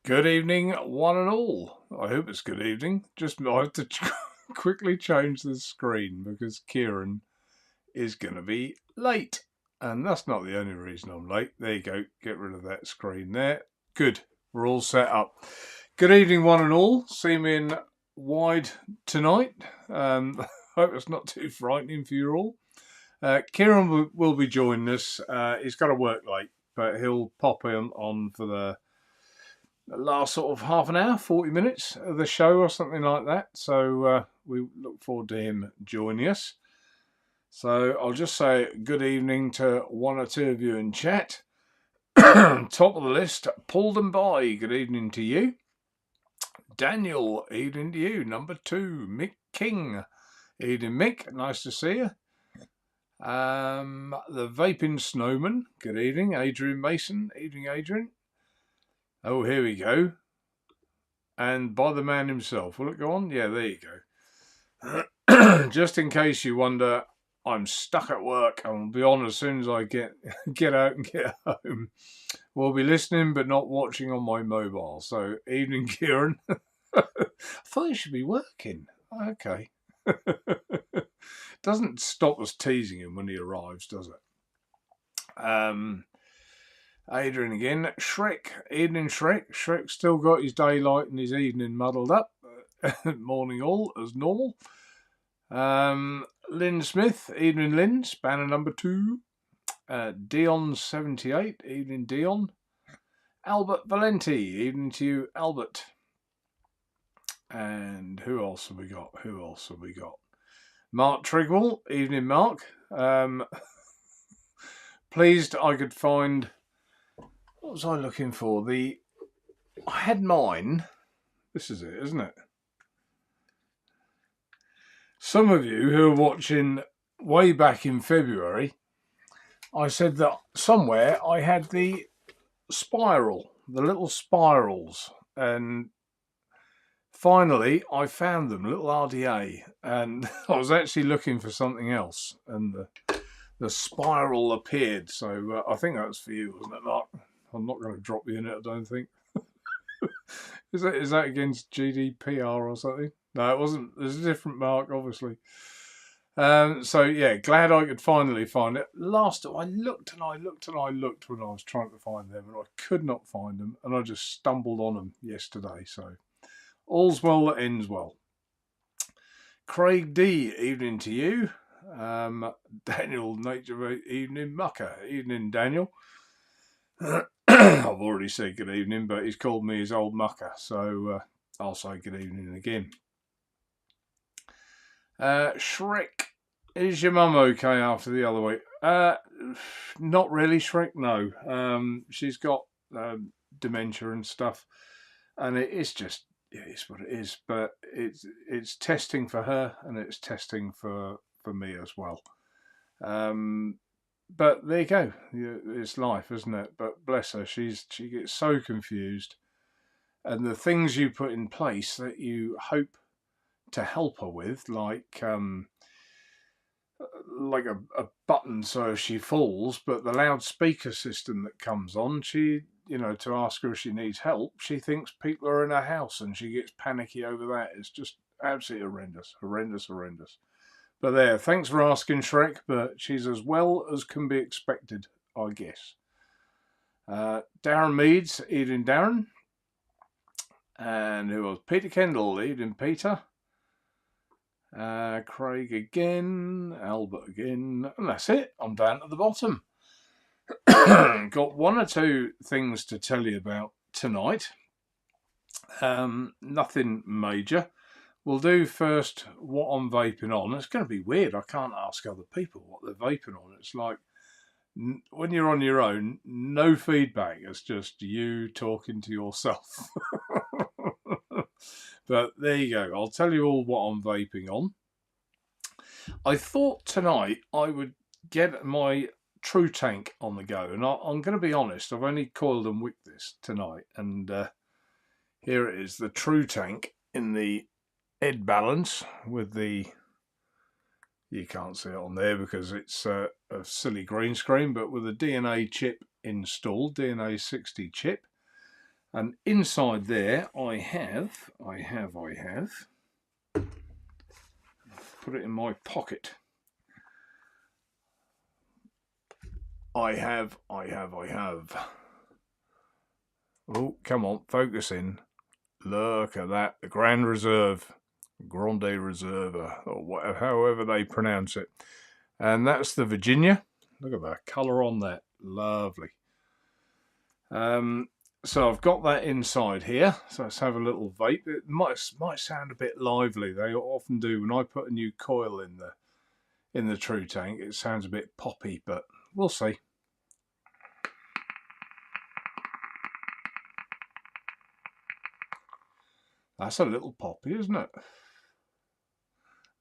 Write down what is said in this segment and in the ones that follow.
Good evening, one and all. I hope it's good evening. Just I have to quickly change the screen because Kieron is going to be late. And that's not the only reason I'm late. There you go. Get rid of that screen there. Good. We're all set up. Good evening, one and all. Seeming wide tonight. Hope it's not too frightening for you all. Kieron will be joining us. He's got to work late, but he'll pop in on for the last sort of half an hour, 40 minutes of the show or something like that. So we look forward to him joining us. So I'll just say good evening to one or two of you in chat. Top of the list, Pulled and By, good evening to you. Daniel, evening to you. Number 2, Mick King. Evening, Mick. Nice to see you. The Vaping Snowman, good evening. Adrian Mason, evening, Adrian. Oh, here we go. And by the man himself. Will it go on? Yeah, there you go. Just in case you wonder, I'm stuck at work. I'll be on as soon as I get out and get home. We'll be listening but not watching on my mobile. So, evening, Kieron. I thought you should be working. Okay. Doesn't stop us teasing him when he arrives, does it? Adrian again. Shrek. Evening, Shrek. Shrek's still got his daylight and his evening muddled up. Morning all, as normal. Lynn Smith. Evening, Lynn. Spanner number 2. Dion78. Evening, Dion. Albert Valenti. Evening to you, Albert. And who else have we got? Mark Trigwell. Evening, Mark. Pleased I could find... What was I looking for? I had mine. This is it, isn't it? Some of you who are watching way back in February, I said that somewhere I had the little spirals, and finally I found them, little RDA, and I was actually looking for something else, and the spiral appeared. So I think that's for you, wasn't it, Mark? I'm not going to drop you in it, I don't think. Is that against GDPR or something? No, it wasn't. There's a different Mark, obviously. So, yeah, glad I could finally find it. I looked when I was trying to find them, and I could not find them, and I just stumbled on them yesterday. So, all's well that ends well. Craig D, evening to you. Daniel, Naturevaoe evening. Mucker, evening, Daniel. I've already said good evening, but he's called me his old mucker, so I'll say good evening again. Shrek, is your mum okay after the other week? Not really, Shrek, no. She's got dementia and stuff, and it's what it is, but it's testing for her, and it's testing for me as well. But there you go. It's life, isn't it? But bless her, she gets so confused. And the things you put in place that you hope to help her with, like a button so if she falls, but the loudspeaker system that comes on, to ask her if she needs help, she thinks people are in her house and she gets panicky over that. It's just absolutely horrendous. But there, thanks for asking, Shrek, but she's as well as can be expected, I guess. Darren Meads, evening, Darren. And who else? Peter Kendall, evening, Peter. Craig again, Albert again, and that's it. I'm down at the bottom. Got one or two things to tell you about tonight. Nothing major. We'll do first what I'm vaping on. It's going to be weird. I can't ask other people what they're vaping on. It's like when you're on your own, no feedback. It's just you talking to yourself. But there you go. I'll tell you all what I'm vaping on. I thought tonight I would get my True Tank on the go. And I'm going to be honest, I've only coiled and wicked this tonight. And here it is, the True Tank in the Ed balance with the, you can't see it on there because it's a silly green screen, but with a DNA chip installed, DNA 60 chip, And inside there, I have, put it in my pocket. I have. Oh, come on, focus in. Look at that, the Grande Reserve, or whatever, however they pronounce it. And that's the Virginia. Look at that colour on that, lovely. So I've got that inside here. So let's have a little vape. It might sound a bit lively. They often do when I put a new coil in the True Tank. It sounds a bit poppy, but we'll see. That's a little poppy, isn't it?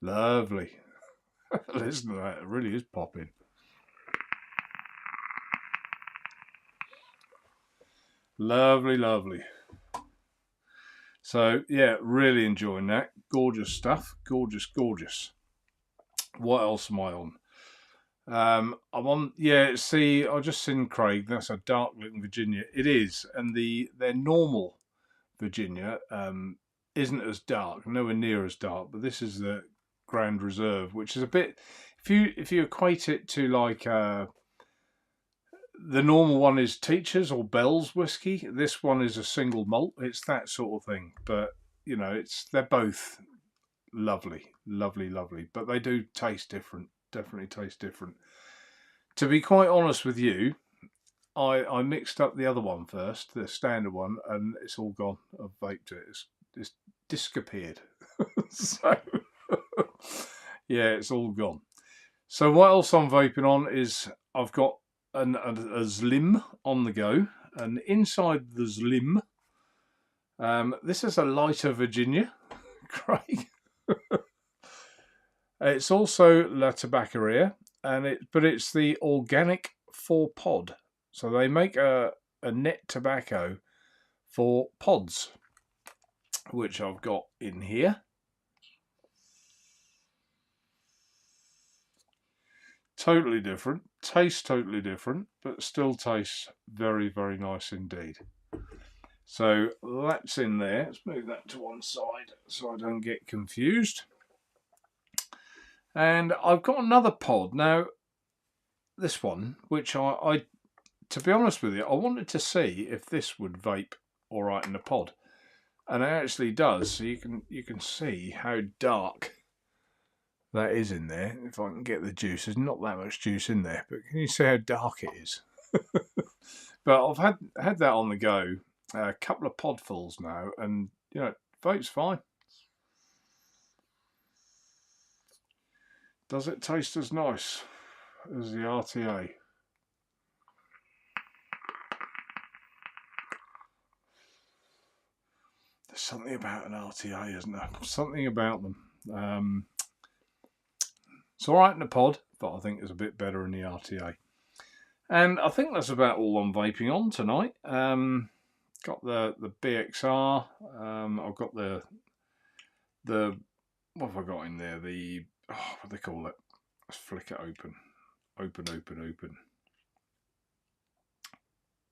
Lovely. Listen to that, it really is popping. Lovely, lovely. So, yeah, really enjoying that. Gorgeous stuff. Gorgeous, gorgeous. What else am I on? I'm on, yeah, see, I just seen Craig. That's a dark looking Virginia. It is. And their normal Virginia isn't as dark, nowhere near as dark. But this is the Grande Reserve, which is a bit, if you equate it to like the normal one is Teachers or Bell's whiskey. This one is a single malt. It's that sort of thing. But you know, they're both lovely, lovely, lovely. But they do taste different. Definitely taste different. To be quite honest with you, I mixed up the other one first, the standard one, and it's all gone. I've vaped it. It's disappeared. So yeah, it's all gone. So what else I'm vaping on is I've got a Slim on the go, and inside the Slim, this is a lighter Virginia, Craig. It's also La Tabaccaria, but it's the organic 4-pod. So they make a net tobacco for pods, which I've got in here. Totally different, tastes totally different, but still tastes very, very nice indeed. So that's in there. Let's move that to one side so I don't get confused. And I've got another pod. Now, this one, which I to be honest with you, I wanted to see if this would vape all right in the pod. And it actually does. So you can see how dark that is in there. If I can get the juice, there's not that much juice in there, but can you see how dark it is? But I've had that on the go, a couple of podfuls now, and you know, vape's fine. Does it taste as nice as the RTA? There's something about an RTA, isn't there? Something about them. It's all right in the pod, but I think it's a bit better in the RTA. And I think that's about all I'm vaping on tonight. Got the BXR. I've got the what have I got in there? The what do they call it? Let's flick it open. Open.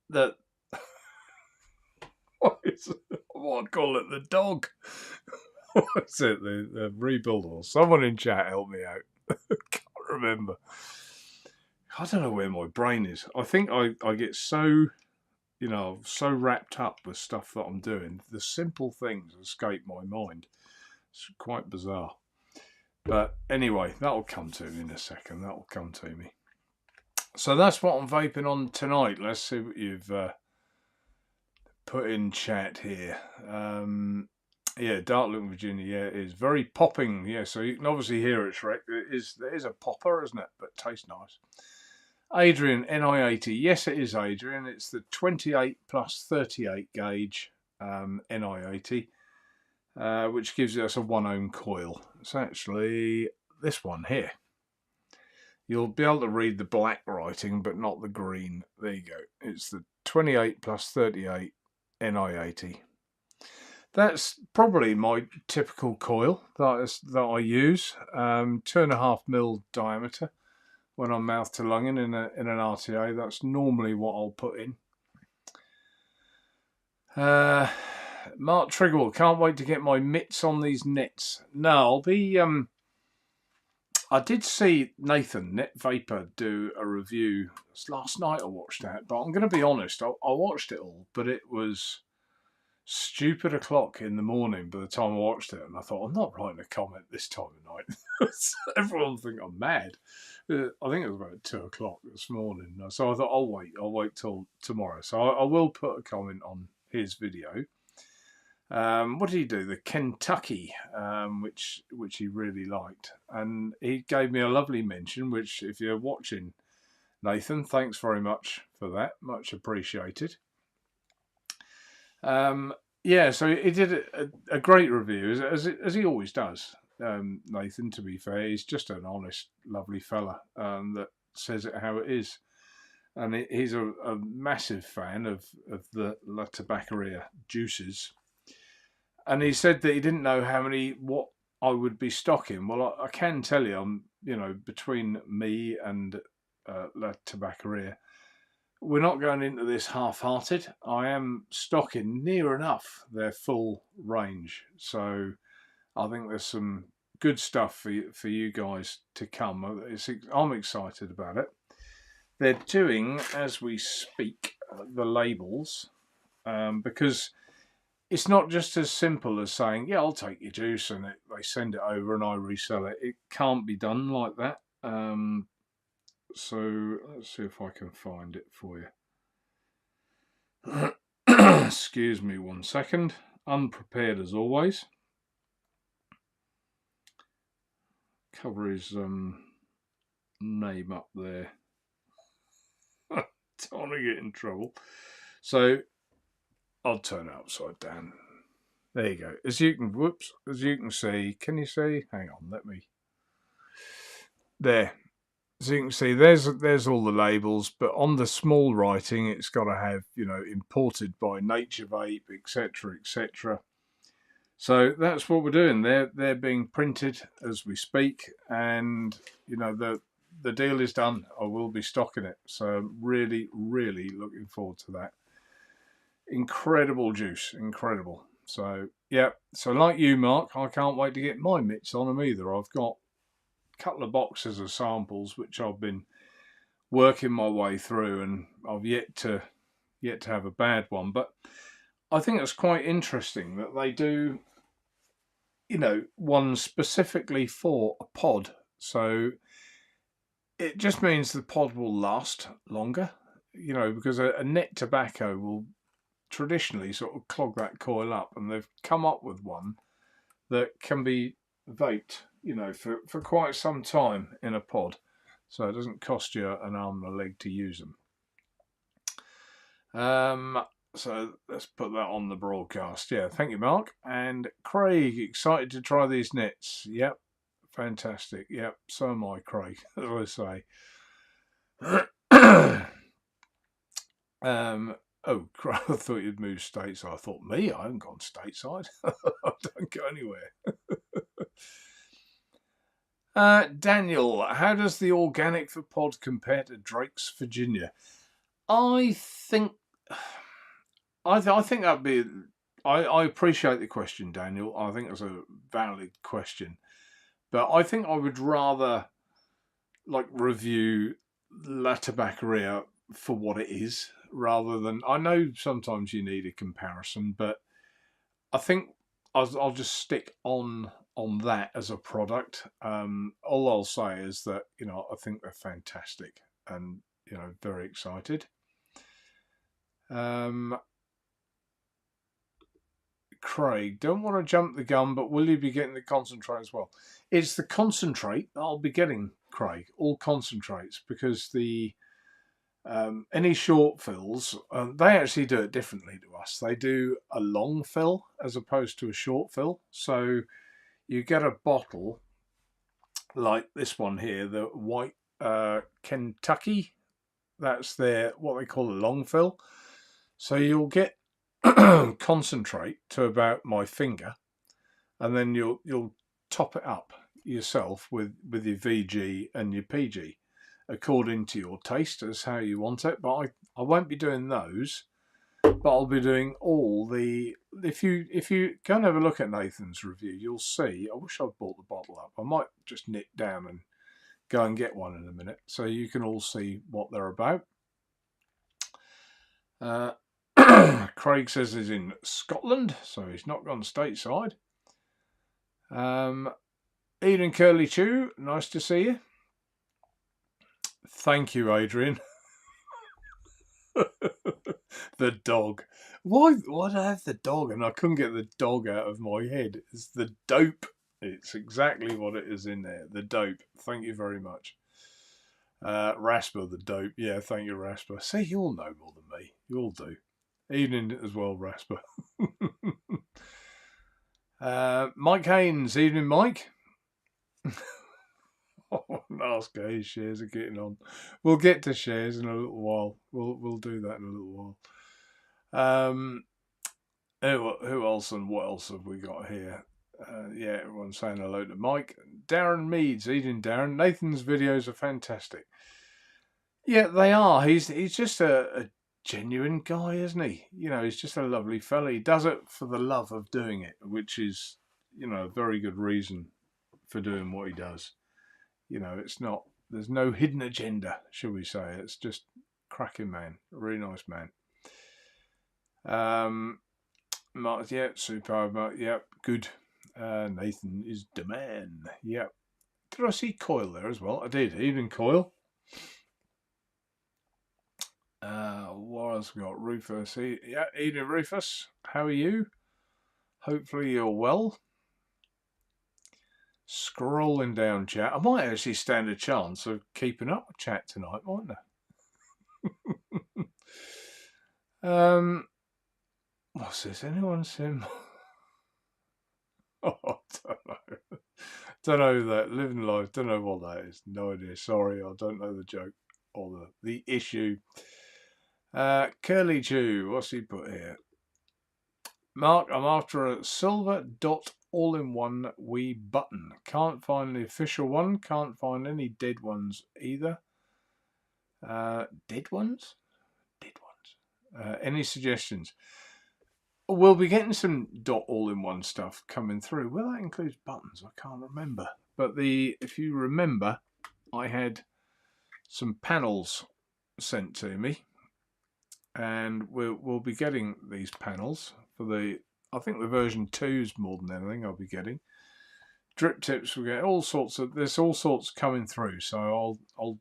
The what I call it? The dog. What's it? The rebuild, or someone in chat help me out. Can't remember. I don't know where my brain is. I think I get so, you know, so wrapped up with stuff that I'm doing. The simple things escape my mind. It's quite bizarre. But anyway, that'll come to me in a second. That'll come to me. So that's what I'm vaping on tonight. Let's see what you've put in chat here. Yeah, Dark Looking Virginia, yeah, it is very popping. Yeah, so you can obviously hear it, Shrek. There is a popper, isn't it? But tastes nice. Adrian, NI80. Yes, it is, Adrian. It's the 28 plus 38 gauge NI80, which gives us a 1 ohm coil. It's actually this one here. You'll be able to read the black writing, but not the green. There you go. It's the 28 plus 38 NI80. That's probably my typical coil that I use. 2.5mm diameter when I'm mouth to lunging in an RTA. That's normally what I'll put in. Mark Triggle, can't wait to get my mitts on these nets. No, I'll be. I did see Nathan Net Vapor do a review. It's last night I watched that, but I'm going to be honest. I watched it all, but it was stupid o'clock in the morning by the time I watched it, and I thought, I'm not writing a comment this time of night. Everyone will think I'm mad. I think it was about 2 o'clock this morning, so I thought I'll wait till tomorrow. So I will put a comment on his video. What did he do? The Kentucky, which he really liked, and he gave me a lovely mention. Which, if you're watching, Nathan, thanks very much for that. Much appreciated. Yeah, so he did a great review, as he always does. Nathan, to be fair, he's just an honest, lovely fella that says it how it is. And he's a massive fan of the La Tabaccaria juices. And he said that he didn't know what I would be stocking. Well, I can tell you, between me and La Tabaccaria, we're not going into this half-hearted. I am stocking near enough their full range. So I think there's some good stuff for you guys to come. I'm excited about it. They're doing, as we speak, the labels, because it's not just as simple as saying, yeah, I'll take your juice, and they send it over and I resell it. It can't be done like that. So let's see if I can find it for you. Excuse me 1 second. Unprepared as always. Cover his name up there. Don't want to get in trouble. So I'll turn it upside down. There you go. As you can see, can you see? Hang on, there. As you can see, there's all the labels, but on the small writing, it's got to have, imported by Naturevaoe, etc., etc. So that's what we're doing. They're being printed as we speak, and the deal is done. I will be stocking it, so I'm really, really looking forward to that. Incredible juice, incredible. So yeah, so like you, Mark, I can't wait to get my mitts on them either. I've got couple of boxes of samples which I've been working my way through, and I've yet to have a bad one. But I think it's quite interesting that they do, one specifically for a pod. So it just means the pod will last longer, because a net tobacco will traditionally sort of clog that coil up, and they've come up with one that can be vaped, for quite some time in a pod, so it doesn't cost you an arm and a leg to use them. So let's put that on the broadcast. Yeah, thank you, Mark. And Craig, excited to try these nets. Yep, fantastic. Yep, so am I, Craig, as I say. Oh, I thought you'd moved stateside. I thought, me? I haven't gone stateside. I don't go anywhere. Daniel, how does the organic for pod compare to Drake's Virginia? I think that'd be. I appreciate the question, Daniel. I think it's a valid question, but I think I would rather review La Tabaccaria for what it is, rather than, I know sometimes you need a comparison, but I think I'll just stick on that as a product. All I'll say is that I think they're fantastic, and very excited. Craig, don't want to jump the gun, but will you be getting the concentrate as well? It's the concentrate that I'll be getting, Craig, all concentrates, because the any short fills, they actually do it differently to us. They do a long fill as opposed to a short fill. So you get a bottle like this one here, the white Kentucky. That's what they call a long fill. So you'll get concentrate to about my finger, and then you'll top it up yourself with your VG and your PG according to your taste as how you want it. But I won't be doing those. But I'll be doing all the... If you go and have a look at Nathan's review, you'll see... I wish I'd bought the bottle up. I might just nip down and go and get one in a minute, so you can all see what they're about. Craig says he's in Scotland, so he's not gone stateside. Eden Curly Chew, nice to see you. Thank you, Adrian. The dog. Why do I have the dog? And I couldn't get the dog out of my head. It's the dope. It's exactly what it is in there. The dope. Thank you very much. Rasper, the dope. Yeah, thank you, Rasper. See, you all know more than me. You all do. Evening as well, Rasper. Mike Haynes. Evening, Mike. Ask how his shares are getting on. We'll get to shares in a little while. We'll do that in a little while. Who else and what else have we got here? Yeah, everyone's saying hello to Mike. Darren Meads, eating Darren. Nathan's videos are fantastic. Yeah, they are. He's just a genuine guy, isn't he? You know, he's just a lovely fella. He does it for the love of doing it, which is, you know, a very good reason for doing what he does. You know, it's not, there's no hidden agenda, shall we say. It's just cracking man, a really nice man. Mark, yeah, superb, Mark, yeah, good. Nathan is the man, yeah. Did I see Coil there as well? I did. Evening, Coil. What else we got? Rufus, yeah, evening, Rufus. How are you? Hopefully you're well. Scrolling down chat. I might actually stand a chance of keeping up with chat tonight, mightn't I? What's this? Anyone seen? Oh, I don't know. Don't know that. Living life. Don't know what that is. No idea. Sorry, I don't know the joke or the issue. Curly Chew. What's he put here? Mark, I'm after a silver dot all-in-one wee button. Can't find the official one. Can't find any dead ones either. Dead ones? Dead ones. Any suggestions? We'll be getting some dot all-in-one stuff coming through. Well, that includes buttons. I can't remember. But if you remember, I had some panels sent to me. And we'll be getting these panels for the... I think the version 2's more than anything I'll be getting. Drip tips, we get all sorts of... There's all sorts coming through, so I'll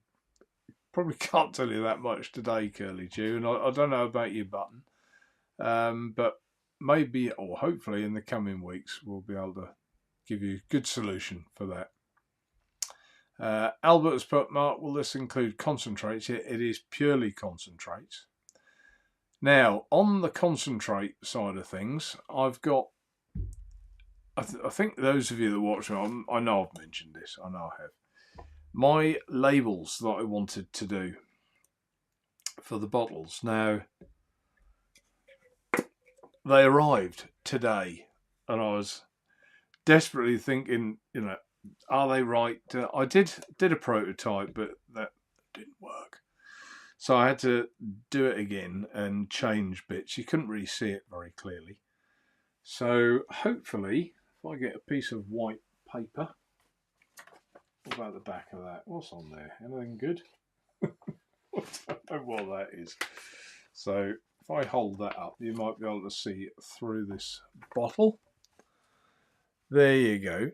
probably can't tell you that much today, Curly Chew, and I don't know about your button. But maybe, or hopefully in the coming weeks, we'll be able to give you a good solution for that. Albert's put, Mark, will this include concentrates? It is purely concentrates. Now, on the concentrate side of things, I've got, I think those of you that watch me, I know I've mentioned this, I know I have, my labels that I wanted to do for the bottles. Now, they arrived today, and I was desperately thinking, you know, are they right? I did a prototype, but that didn't work. So I had to do it again and change bits. You couldn't really see it very clearly. So hopefully, if I get a piece of white paper, what about the back of that? What's on there? Anything good? I don't know what that is. So if I hold that up, you might be able to see through this bottle. There you go.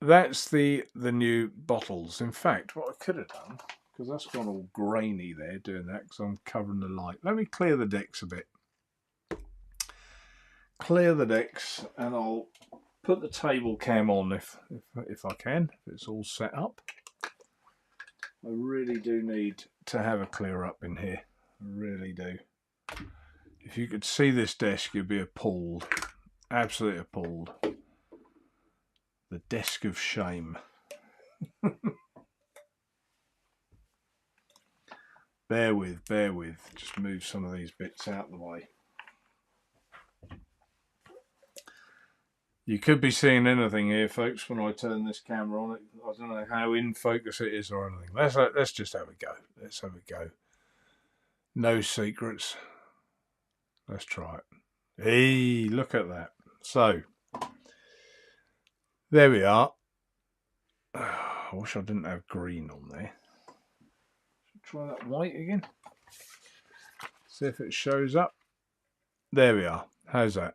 That's the new bottles. In fact, what I could have done, because that's gone all grainy there doing that because I'm covering the light. Let me clear the decks a bit. Clear the decks, and I'll put the table cam on if I can, if it's all set up. I really do need to have a clear up in here. I really do. If you could see this desk, you'd be appalled. Absolutely appalled. The desk of shame. Bear with. Just move some of these bits out of the way. You could be seeing anything here, folks, when I turn this camera on. I don't know how in focus it is or anything. Let's just have a go. Let's have a go. No secrets. Let's try it. Hey, look at that. So, there we are. I wish I didn't have green on there. Try that white again. See if it shows up. There we are. How's that?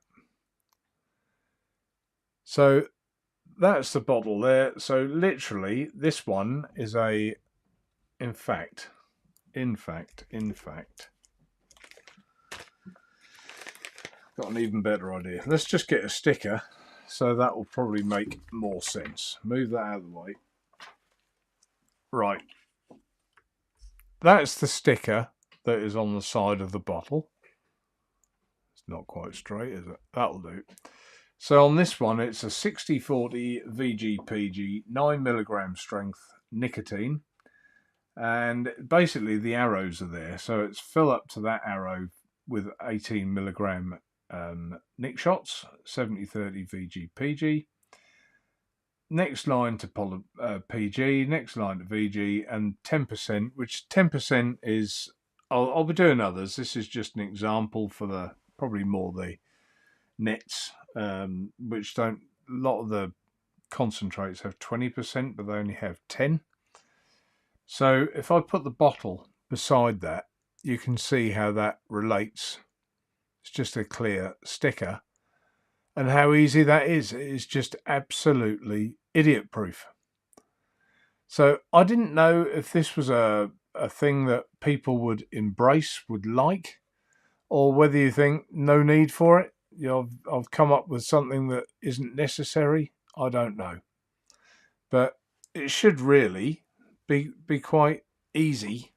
So, that's the bottle there. So, literally, this one is a... In fact, got an even better idea. Let's just get a sticker, so that will probably make more sense. Move that out of the way. Right. That's the sticker that is on the side of the bottle. It's not quite straight, is it? That'll do. So on this one, it's a 60/40 VGPG, 9mg strength nicotine. And basically the arrows are there. So it's fill up to that arrow with 18mg nick shots, 70/30 VGPG. Next line to PG, next line to VG, and 10%, which 10% is, I'll be doing others. This is just an example for the, probably more the nets, which don't, a lot of the concentrates have 20%, but they only have 10. So if I put the bottle beside that, you can see how that relates. It's just a clear sticker. And how easy that is. It is just absolutely idiot proof. So I didn't know if this was a thing that people would embrace, would like, or whether you think no need for it. You know, I've come up with something that isn't necessary. I don't know. But it should really be quite easy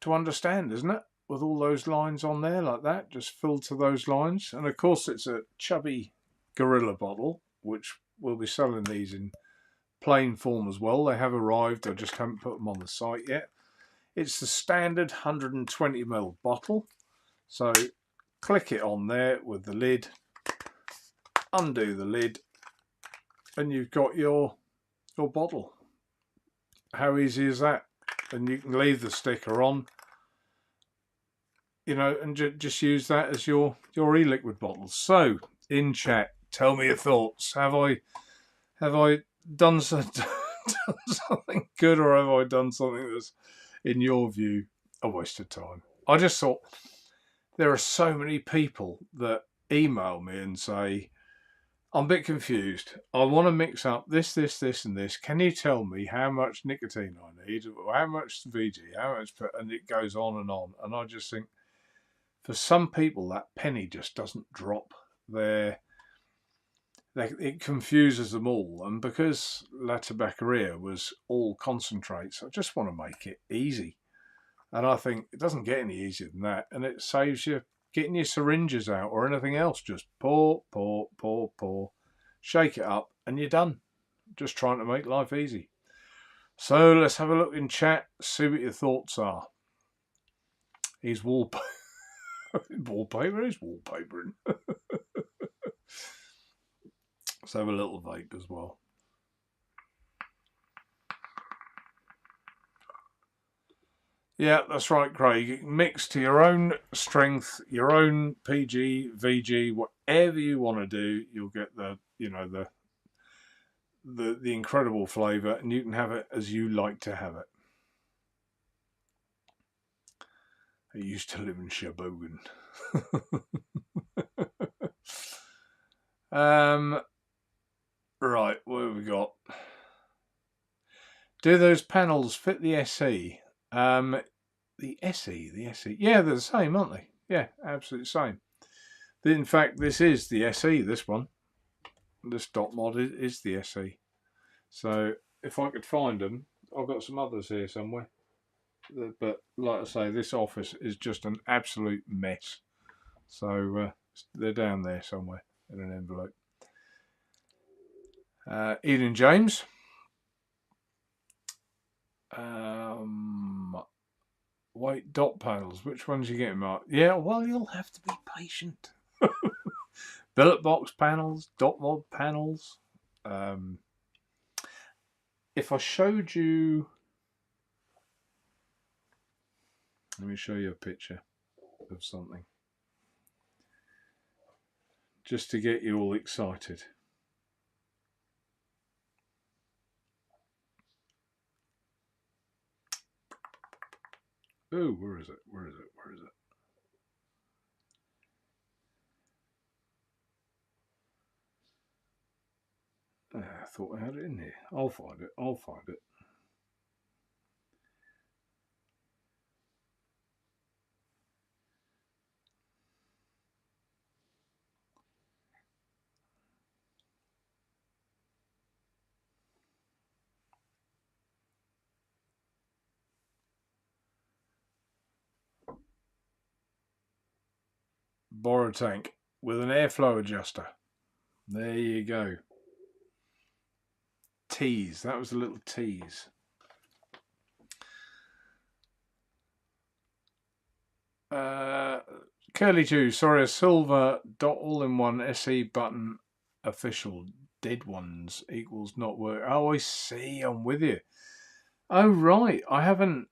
to understand, isn't it? With all those lines on there like that, just fill to those lines. And of course it's a chubby Gorilla bottle, which we'll be selling these in plain form as well. They have arrived, I just haven't put them on the site yet. It's the standard 120ml bottle. So click it on there with the lid, undo the lid, and you've got your bottle. How easy is that? And you can leave the sticker on, you know, and just use that as your e-liquid bottle. So in chat, tell me your thoughts. Have I done something good, or have I done something that's, in your view, a waste of time? I just thought there are so many people that email me and say, I'm a bit confused. I want to mix up this, and this. Can you tell me how much nicotine I need? How much VG? How much? And it goes on and on. And I just think, for some people, that penny just doesn't drop. It confuses them all. And because La Tabaccaria was all concentrates, I just want to make it easy. And I think it doesn't get any easier than that. And it saves you getting your syringes out or anything else. Just pour, shake it up, and you're done. Just trying to make life easy. So let's have a look in chat, see what your thoughts are. He's wallpaper. Wallpaper is wallpapering. Let's have a little vape as well. Yeah, that's right, Craig. Mix to your own strength, your own PG, VG, whatever you want to do. You'll get the incredible flavour, and you can have it as you like to have it. I used to live in Sheboygan. Right, what have we got? Do those panels fit the SE? The SE. Yeah, they're the same, aren't they? Yeah, absolutely same. In fact, this is the SE, this one. This dot mod is the SE. So if I could find them, I've got some others here somewhere. But like I say, this office is just an absolute mess. So they're down there somewhere in an envelope. Eden James. White dot panels. Which ones are you getting, Mark? Yeah, well, you'll have to be patient. Billet box panels, dot mod panels. If I showed you, let me show you a picture of something. just to get you all excited. Oh, where is it? Where is it? Where is it? I thought I had it in here. I'll find it. I'll find it. Borrow tank with an airflow adjuster. There you go. Tease. That was a little tease. Curly Jew, sorry, a silver dot all-in-one SE button official dead ones equals not work. Oh, I see. I'm with you. Oh, right. I haven't.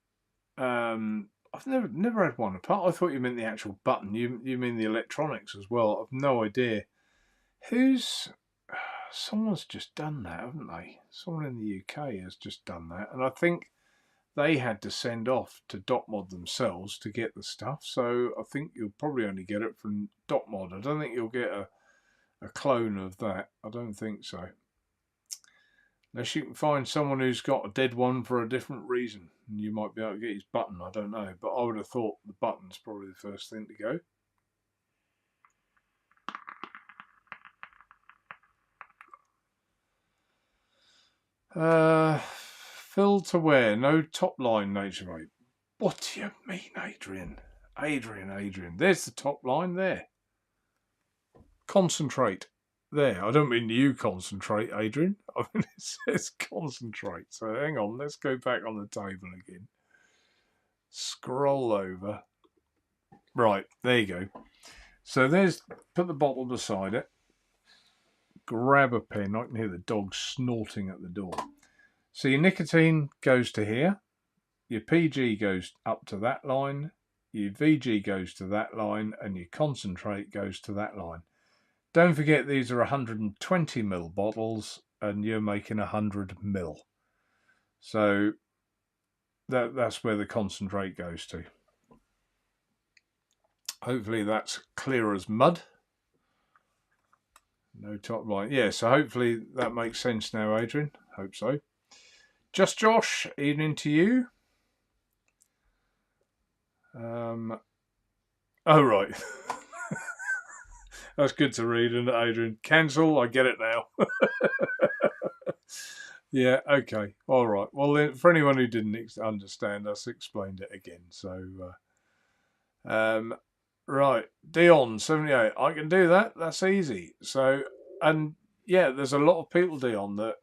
I've never had one apart. I thought you meant the actual button. You mean the electronics as well? I've no idea. Someone's just done that, haven't they? Someone in the UK has just done that, and I think they had to send off to DotMod themselves to get the stuff. So I think you'll probably only get it from DotMod. I don't think you'll get a clone of that. I don't think so. Unless you can find someone who's got a dead one for a different reason. And you might be able to get his button, I don't know. But I would have thought the button's probably the first thing to go. Fill to wear, no top line, Naturevaoe. What do you mean, Adrian? Adrian. There's the top line there. Concentrate. There. I don't mean you concentrate, Adrian. I mean it says concentrate. So hang on, let's go back on the table again. Scroll over. Right, there you go. So put the bottle beside it. Grab a pen. I can hear the dog snorting at the door. So your nicotine goes to here, your PG goes up to that line, your VG goes to that line, and your concentrate goes to that line. Don't forget these are 120ml bottles and you're making 100ml. So that's where the concentrate goes to. Hopefully that's clear as mud. No top line. Yeah, so hopefully that makes sense now, Adrian. Hope so. Just Josh, evening to you. Oh, right. That's good to read, isn't it, Adrian? Cancel, I get it now. Yeah, okay. All right. Well, then, for anyone who didn't understand, us explained it again. So, right. Dion, 78. I can do that. That's easy. So, and yeah, there's a lot of people, Dion, that,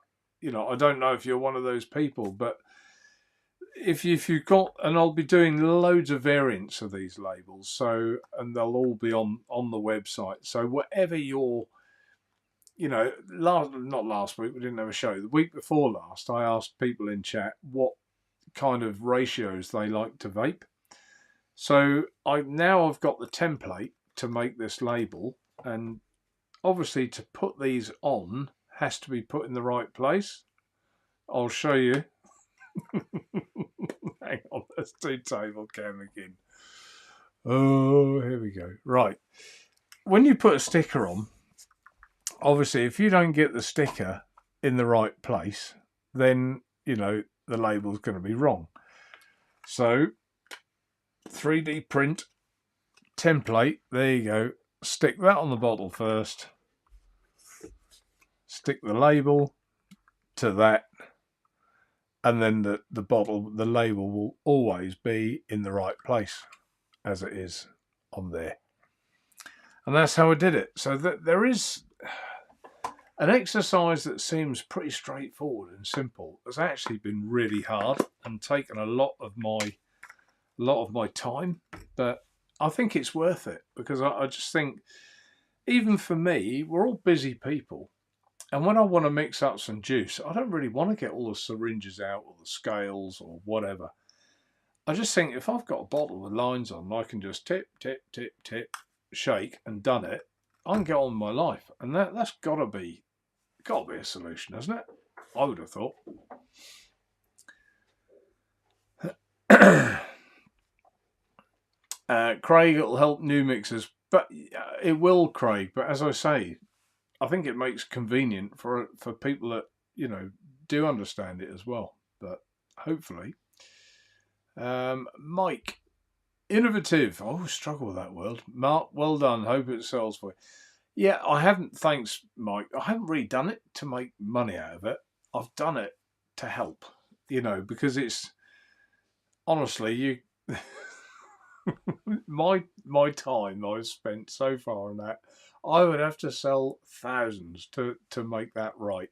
I don't know if you're one of those people, but if you've got, and I'll be doing loads of variants of these labels, so, and they'll all be on the website. So whatever your, not last week, we didn't have a show. The week before last, I asked people in chat what kind of ratios they like to vape. So I've got the template to make this label, and obviously to put these on has to be put in the right place. I'll show you. Hang on, let's do table cam again. Oh, here we go. Right. When you put a sticker on, obviously if you don't get the sticker in the right place, then, the label's going to be wrong. So 3D print template, there you go. Stick that on the bottle first. Stick the label to that. And then the label will always be in the right place as it is on there. And that's how I did it. So there is an exercise that seems pretty straightforward and simple. Has actually been really hard and taken a lot of my time. But I think it's worth it because I just think, even for me, we're all busy people. And when I want to mix up some juice, I don't really want to get all the syringes out or the scales or whatever. I just think if I've got a bottle with lines on, I can just tip, tip, tip, tip, shake and done it. I can get on with my life, and that's gotta be a solution, hasn't it? I would have thought. Craig, it'll help new mixers, but it will, Craig. But as I say, I think it makes convenient for people that do understand it as well. But hopefully, Mike, innovative. I always struggle with that word. Mark, well done. Hope it sells for you. Yeah, I haven't. Thanks, Mike. I haven't really done it to make money out of it. I've done it to help. Because it's honestly you. my time I've spent so far on that, I would have to sell thousands to make that right.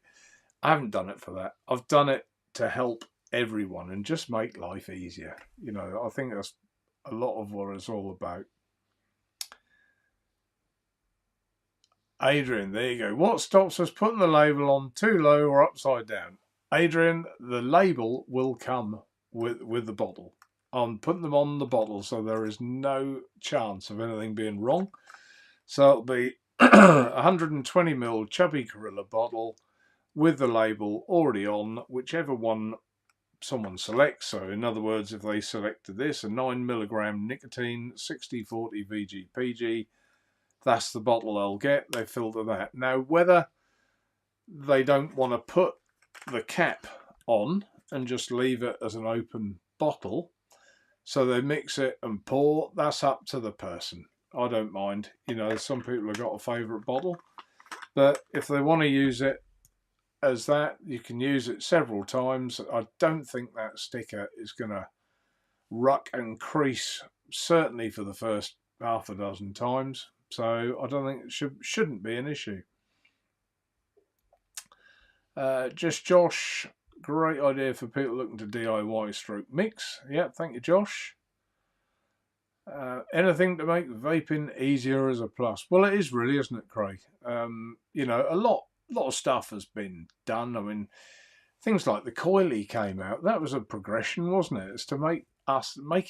I haven't done it for that. I've done it to help everyone and just make life easier. I think that's a lot of what it's all about. Adrian, there you go. What stops us putting the label on too low or upside down? Adrian, the label will come with the bottle. I'm putting them on the bottle, so there is no chance of anything being wrong. So it'll be 120ml Chubby Gorilla bottle with the label already on, whichever one someone selects. So in other words, if they selected this, a 9mg nicotine, 60/40 VGPG, that's the bottle they'll get. They filter that. Now, whether they don't want to put the cap on and just leave it as an open bottle, so they mix it and pour, that's up to the person. I don't mind. Some people have got a favourite bottle. But if they want to use it as that, you can use it several times. I don't think that sticker is going to ruck and crease, certainly for the first half a dozen times. So I don't think it shouldn't be an issue. Just Josh, great idea for people looking to DIY stroke mix. Yeah, thank you, Josh. Anything to make vaping easier is a plus. Well, it is really, isn't it, Craig? A lot of stuff has been done. I mean, things like the coily came out. That was a progression, wasn't it? It's to make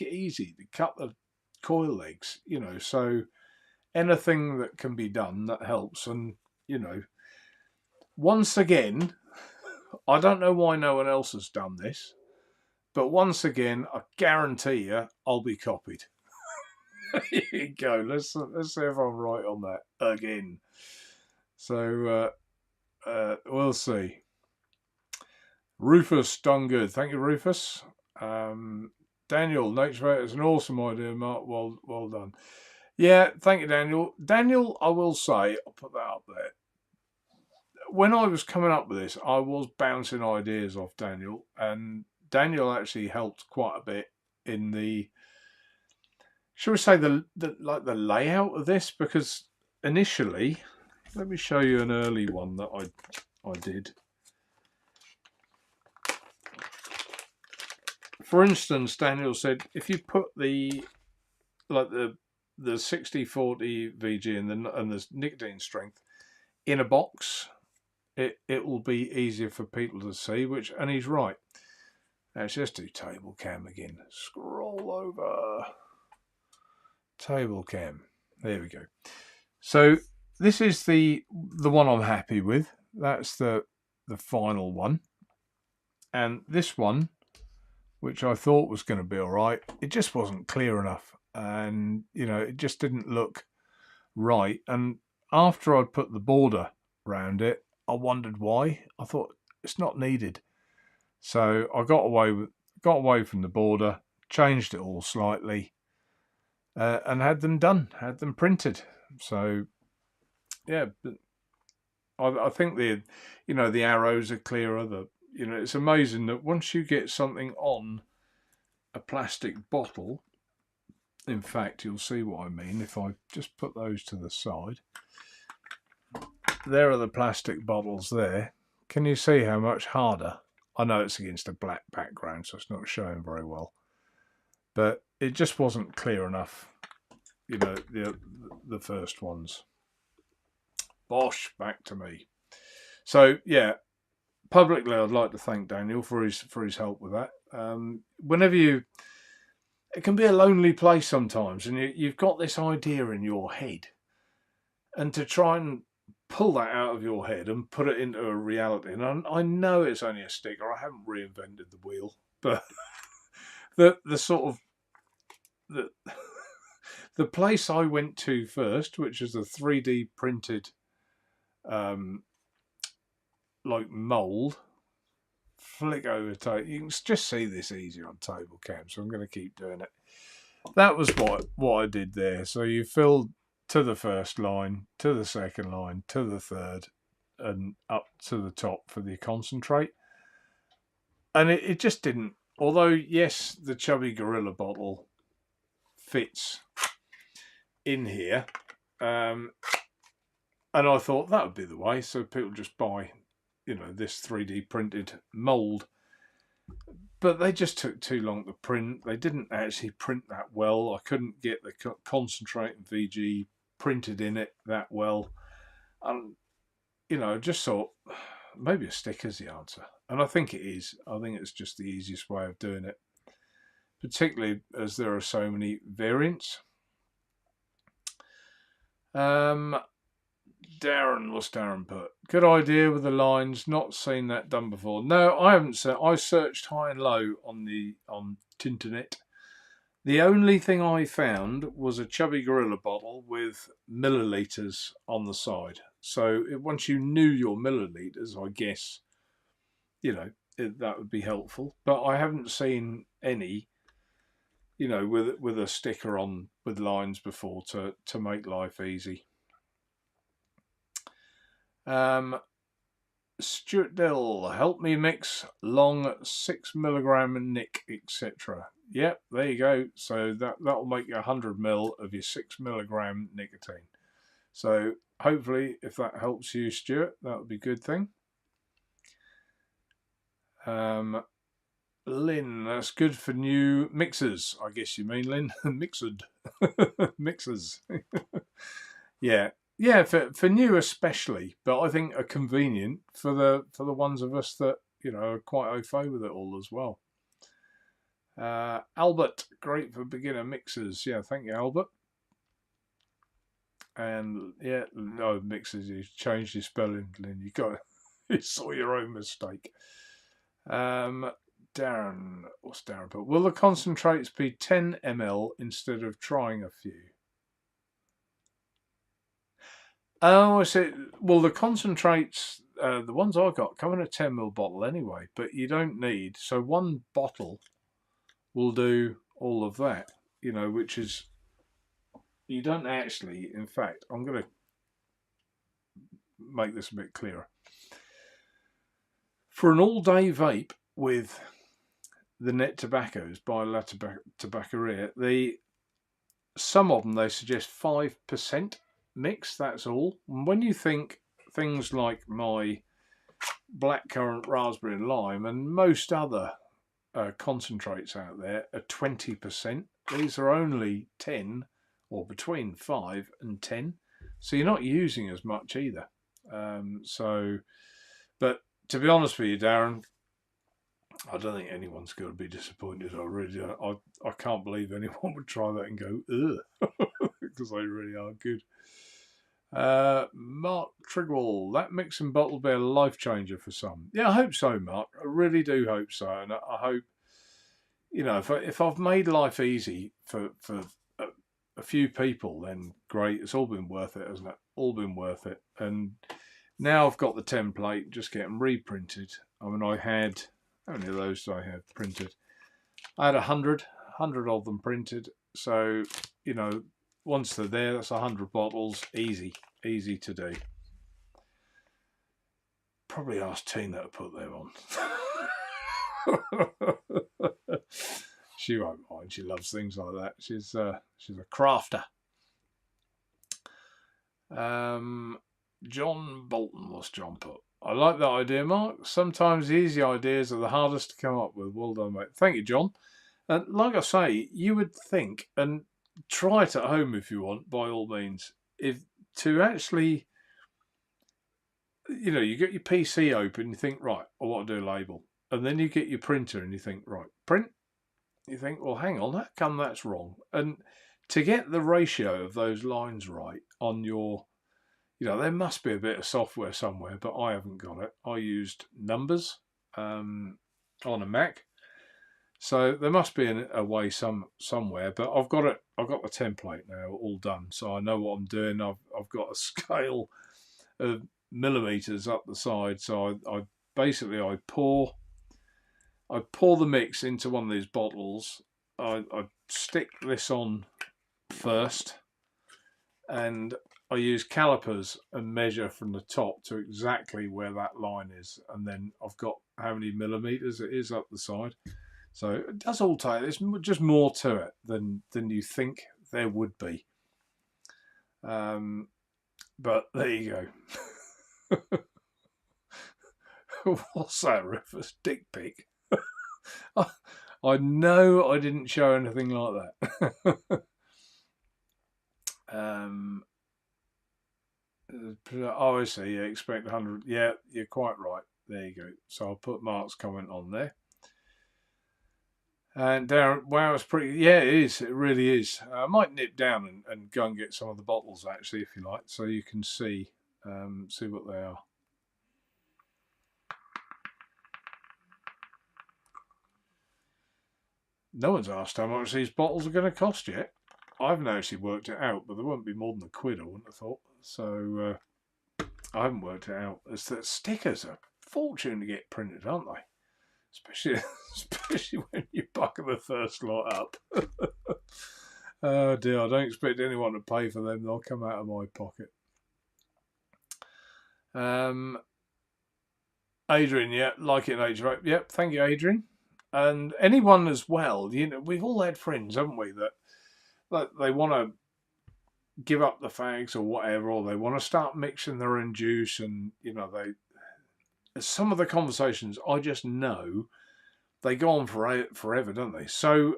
it easy to cut the coil legs. So anything that can be done that helps. And once again, I don't know why no one else has done this, but once again, I guarantee you, I'll be copied. Here you go. Let's see if I'm right on that again. So we'll see. Rufus, done good. Thank you, Rufus. Daniel, Naturevaoe is an awesome idea, Mark. Well done. Yeah, thank you, Daniel. Daniel, I will say, I'll put that up there. When I was coming up with this, I was bouncing ideas off Daniel, and Daniel actually helped quite a bit in the, shall we say, the layout of this, because initially, let me show you an early one that I did. For instance, Daniel said if you put the 60/40 VG and the nicotine strength in a box, it will be easier for people to see, and he's right. Let's just do table cam again. Scroll over. Table cam. There we go. So this is the one I'm happy with. That's the final one. And this one, which I thought was going to be all right, it just wasn't clear enough. And, it just didn't look right. And after I'd put the border around it, I wondered why. I thought it's not needed. So I got away from the border, changed it all slightly, and had them done, had them printed. So yeah, I think the arrows are clearer. It's amazing that once you get something on a plastic bottle, in fact, you'll see what I mean if I just put those to the side. There are the plastic bottles there. Can you see how much harder? I know it's against a black background, so it's not showing very well. But it just wasn't clear enough, the first ones. Bosh, back to me. So, yeah, publicly I'd like to thank Daniel for his help with that. Whenever it can be a lonely place sometimes, and you've got this idea in your head, and to try and pull that out of your head and put it into a reality. And I know it's only a sticker. I haven't reinvented the wheel, but the sort of the place I went to first, which is a 3D printed like mould. Flick over to you can just see this easier on table cam, so I'm going to keep doing it. That was what I did there. So you filled to the first line, to the second line, to the third, and up to the top for the concentrate. And it just didn't. Although, yes, the Chubby Gorilla bottle fits in here. And I thought that would be the way. So people just buy, you know, this 3D printed mould. But they just took too long to print. They didn't actually print that well. I couldn't get the concentrate and VG printed in it that well. And, you know, just thought maybe a sticker's the answer. And I think it is. I think it's just the easiest way of doing it. Particularly as there are so many variants. Darren, what's Darren put? Good idea with the lines. Not seen that done before. No, I haven't. I searched high and low on Tinternet. The only thing I found was a Chubby Gorilla bottle with millilitres on the side. So once you knew your millilitres, I guess, you know, that would be helpful. But I haven't seen any, you know, with a sticker on with lines before to make life easy. Stuart Dill, help me mix long 6 milligram Nick, etc. Yep, there you go. So that'll make you 100 ml of your 6 milligram nicotine. So hopefully, if that helps you, Stuart, that would be a good thing. Lynn, that's good for new mixers. I guess you mean, Lynn. Mixed. Mixers. Yeah. Yeah, for new especially, but I think are convenient for the ones of us that, you know, are quite au fait with it all as well. Albert, great for beginner mixers. Yeah, thank you, Albert. And yeah, no mixers. You changed your spelling, Lynn. You saw your own mistake. Darren, what's Darren put? Will the concentrates be 10 ml instead of trying a few? Oh, I see. Well, the concentrates, the ones I got, come in a 10 ml bottle anyway, but you don't need. So one bottle will do all of that, you know, which is, you don't actually, in fact, I'm going to make this a bit clearer. For an all-day vape with the Net Tobaccos by La Tabacceria, some of them, they suggest 5% mix, that's all. And when you think things like my blackcurrant, raspberry and lime and most other concentrates out there are 20%, these are only 10 or between 5 and 10, so you're not using as much either. But to be honest with you, Darren, I don't think anyone's going to be disappointed. I can't believe anyone would try that and go, ugh, because they really are good. Mark Trigwell, that mix and bottle will be a life changer for some. Yeah, I hope so, Mark. I really do hope so, and I hope, you know, if I've made life easy for a few people, then great. It's all been worth it, hasn't it? All been worth it. And now I've got the template, just get them reprinted. I mean, I had, how many of those do I have printed? I had 100 of them printed. So, you know, once they're there, that's 100 bottles. Easy to do. Probably ask Tina to put them on. She won't mind. She loves things like that. She's a crafter. John Bolton, what's John put? I like that idea, Mark. Sometimes the easy ideas are the hardest to come up with. Well done, mate. Thank you, John. And like I say, you would think, and try it at home if you want, by all means, if to actually, you know, you get your PC open, you think, right, I want to do a label. And then you get your printer and you think, right, print. You think, well, hang on, how come that's wrong? And to get the ratio of those lines right on your you know, there must be a bit of software somewhere, but I haven't got it. I used Numbers on a Mac, so there must be a way somewhere. But I've got it. I've got the template now all done, so I know what I'm doing. I've got a scale of millimeters up the side, so I basically I pour the mix into one of these bottles. I stick this on first, and I use calipers and measure from the top to exactly where that line is, and then I've got how many millimeters it is up the side. So it does all take. There's just more to it than you think there would be. But there you go. What's that, Rufus? Dick pic? I know I didn't show anything like that. Oh, I see. You expect 100. Yeah, you're quite right. There you go. So I'll put Mark's comment on there. And Darren, wow, it's pretty. Yeah, it is. It really is. I might nip down and go and get some of the bottles actually, if you like, so you can see what they are. No one's asked how much these bottles are going to cost yet. I haven't actually worked it out, but there won't be more than £1, I wouldn't have thought. So I haven't worked it out. It's that stickers are a fortune to get printed, aren't they? Especially when you bucket the first lot up. Oh dear, I don't expect anyone to pay for them. They'll come out of my pocket. Adrian, yeah, like it, Naturevaoe. Yep, thank you, Adrian. And anyone as well, you know, we've all had friends, haven't we, that they want to give up the fags or whatever, or they want to start mixing their own juice, and you know, some of the conversations I just know they go on forever, don't they? So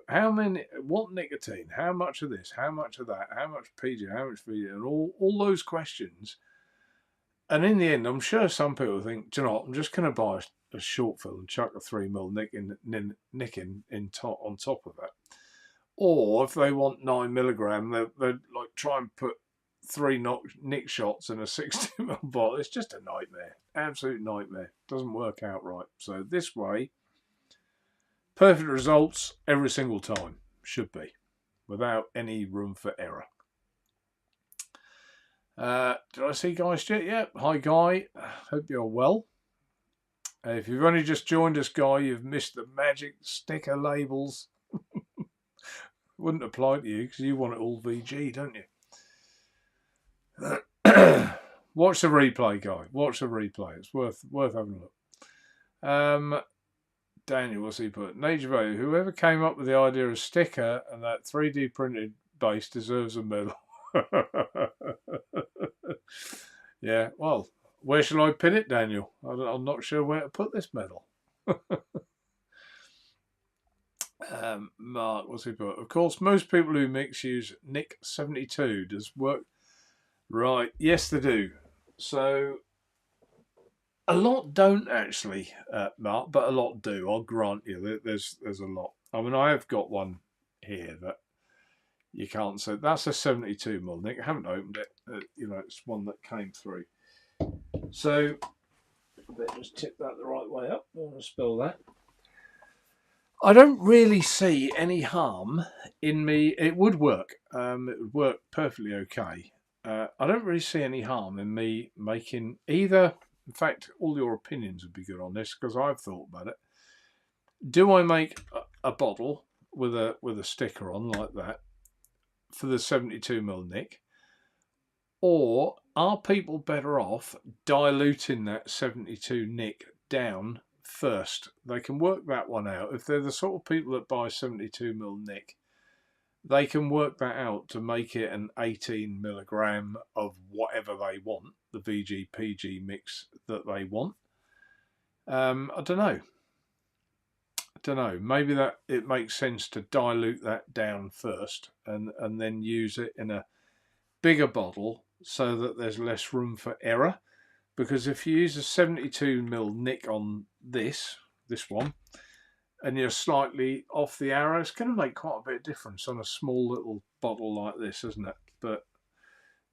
what nicotine, how much of this, how much of that, how much PG, how much VG, and all those questions. And in the end, I'm sure some people think, do you know what, I'm just going to buy a short fill and chuck a 3mm nick in on top of that. Or if they want 9mg, they like try and put 3 nick shots in a 60ml bottle. It's just a nightmare, absolute nightmare. Doesn't work out right. So this way, perfect results every single time, should be, without any room for error. Did I see Guy Stewart? Yeah, hi Guy, hope you're well. If you've only just joined us, Guy, you've missed the magic sticker labels. Wouldn't apply to you because you want it all VG, don't you? Watch the replay, Guy. Watch the replay. It's worth having a look. Daniel, what's he put? Naturevaoe, whoever came up with the idea of sticker and that 3D printed base deserves a medal. Yeah, well, where shall I pin it, Daniel? I'm not sure where to put this medal. Mark, what's he put? Of course, most people who mix use Nick 72. Does work? Right, yes they do. So a lot don't actually, Mark, but a lot do. I'll grant you. There's a lot. I mean, I have got one here that you can't say. That's a 72mm Nick. I haven't opened it. You know, it's one that came through. So let's just tip that the right way up. I want to spell that. I don't really see any harm in me. It would work. It would work perfectly okay. I don't really see any harm in me making either. In fact, all your opinions would be good on this because I've thought about it. Do I make a bottle with a sticker on like that for the 72mm Nick, or are people better off diluting that 72 Nick down first? They can work that one out. If they're the sort of people that buy 72mm Nick, they can work that out to make it an 18mg of whatever they want, the VG PG mix that they want. I don't know. Maybe that it makes sense to dilute that down first and then use it in a bigger bottle so that there's less room for error. Because if you use a 72mm Nick on this one, and you're slightly off the arrow, it's going to make quite a bit of difference on a small little bottle like this, isn't it? But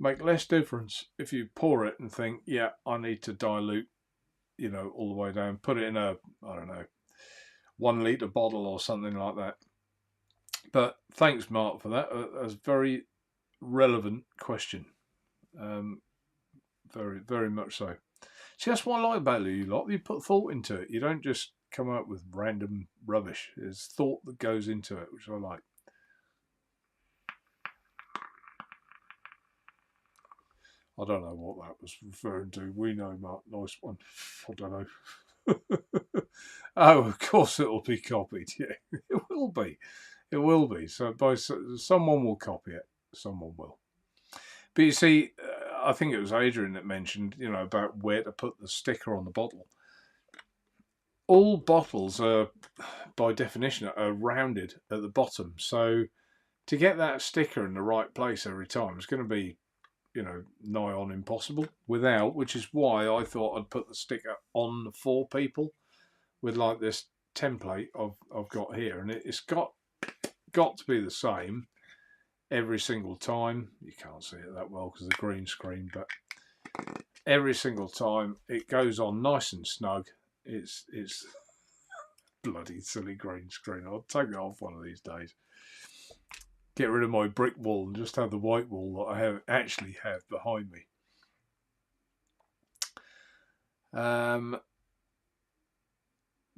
make less difference if you pour it and think, yeah, I need to dilute, you know, all the way down, put it in a, I don't know, 1 litre bottle or something like that. But thanks, Mark, for that. That's a very relevant question. Very, very much so. See, that's what I like about you lot. You put thought into it. You don't just come up with random rubbish. There's thought that goes into it, which I like. I don't know what that was referring to. We know, Mark. Nice one. I don't know. Oh, of course it'll be copied. Yeah, it will be. It will be. So someone will copy it. Someone will. But you see, I think it was Adrian that mentioned, you know, about where to put the sticker on the bottle. All bottles are, by definition, are rounded at the bottom. So to get that sticker in the right place every time is going to be, you know, nigh on impossible without, which is why I thought I'd put the sticker on for people with like this template I've got here. And it's got to be the same every single time. You can't see it that well because of the green screen, but every single time it goes on nice and snug. It's bloody silly green screen. I'll take it off one of these days. Get rid of my brick wall and just have the white wall that I actually have behind me.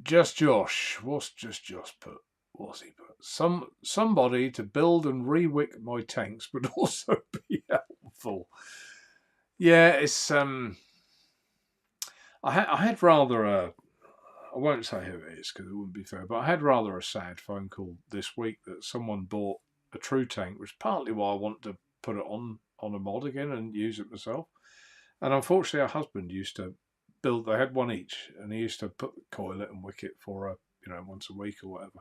Just Josh. What's Just Josh put? What's he put? Somebody to build and re-wick my tanks, but also be helpful. Yeah, it's I had rather a, I won't say who it is because it wouldn't be fair, but I had rather a sad phone call this week that someone bought a true tank, which is partly why I want to put it on a mod again and use it myself. And unfortunately, our husband used to build. They had one each, and he used to put the coilet and wick it for her, you know, once a week or whatever.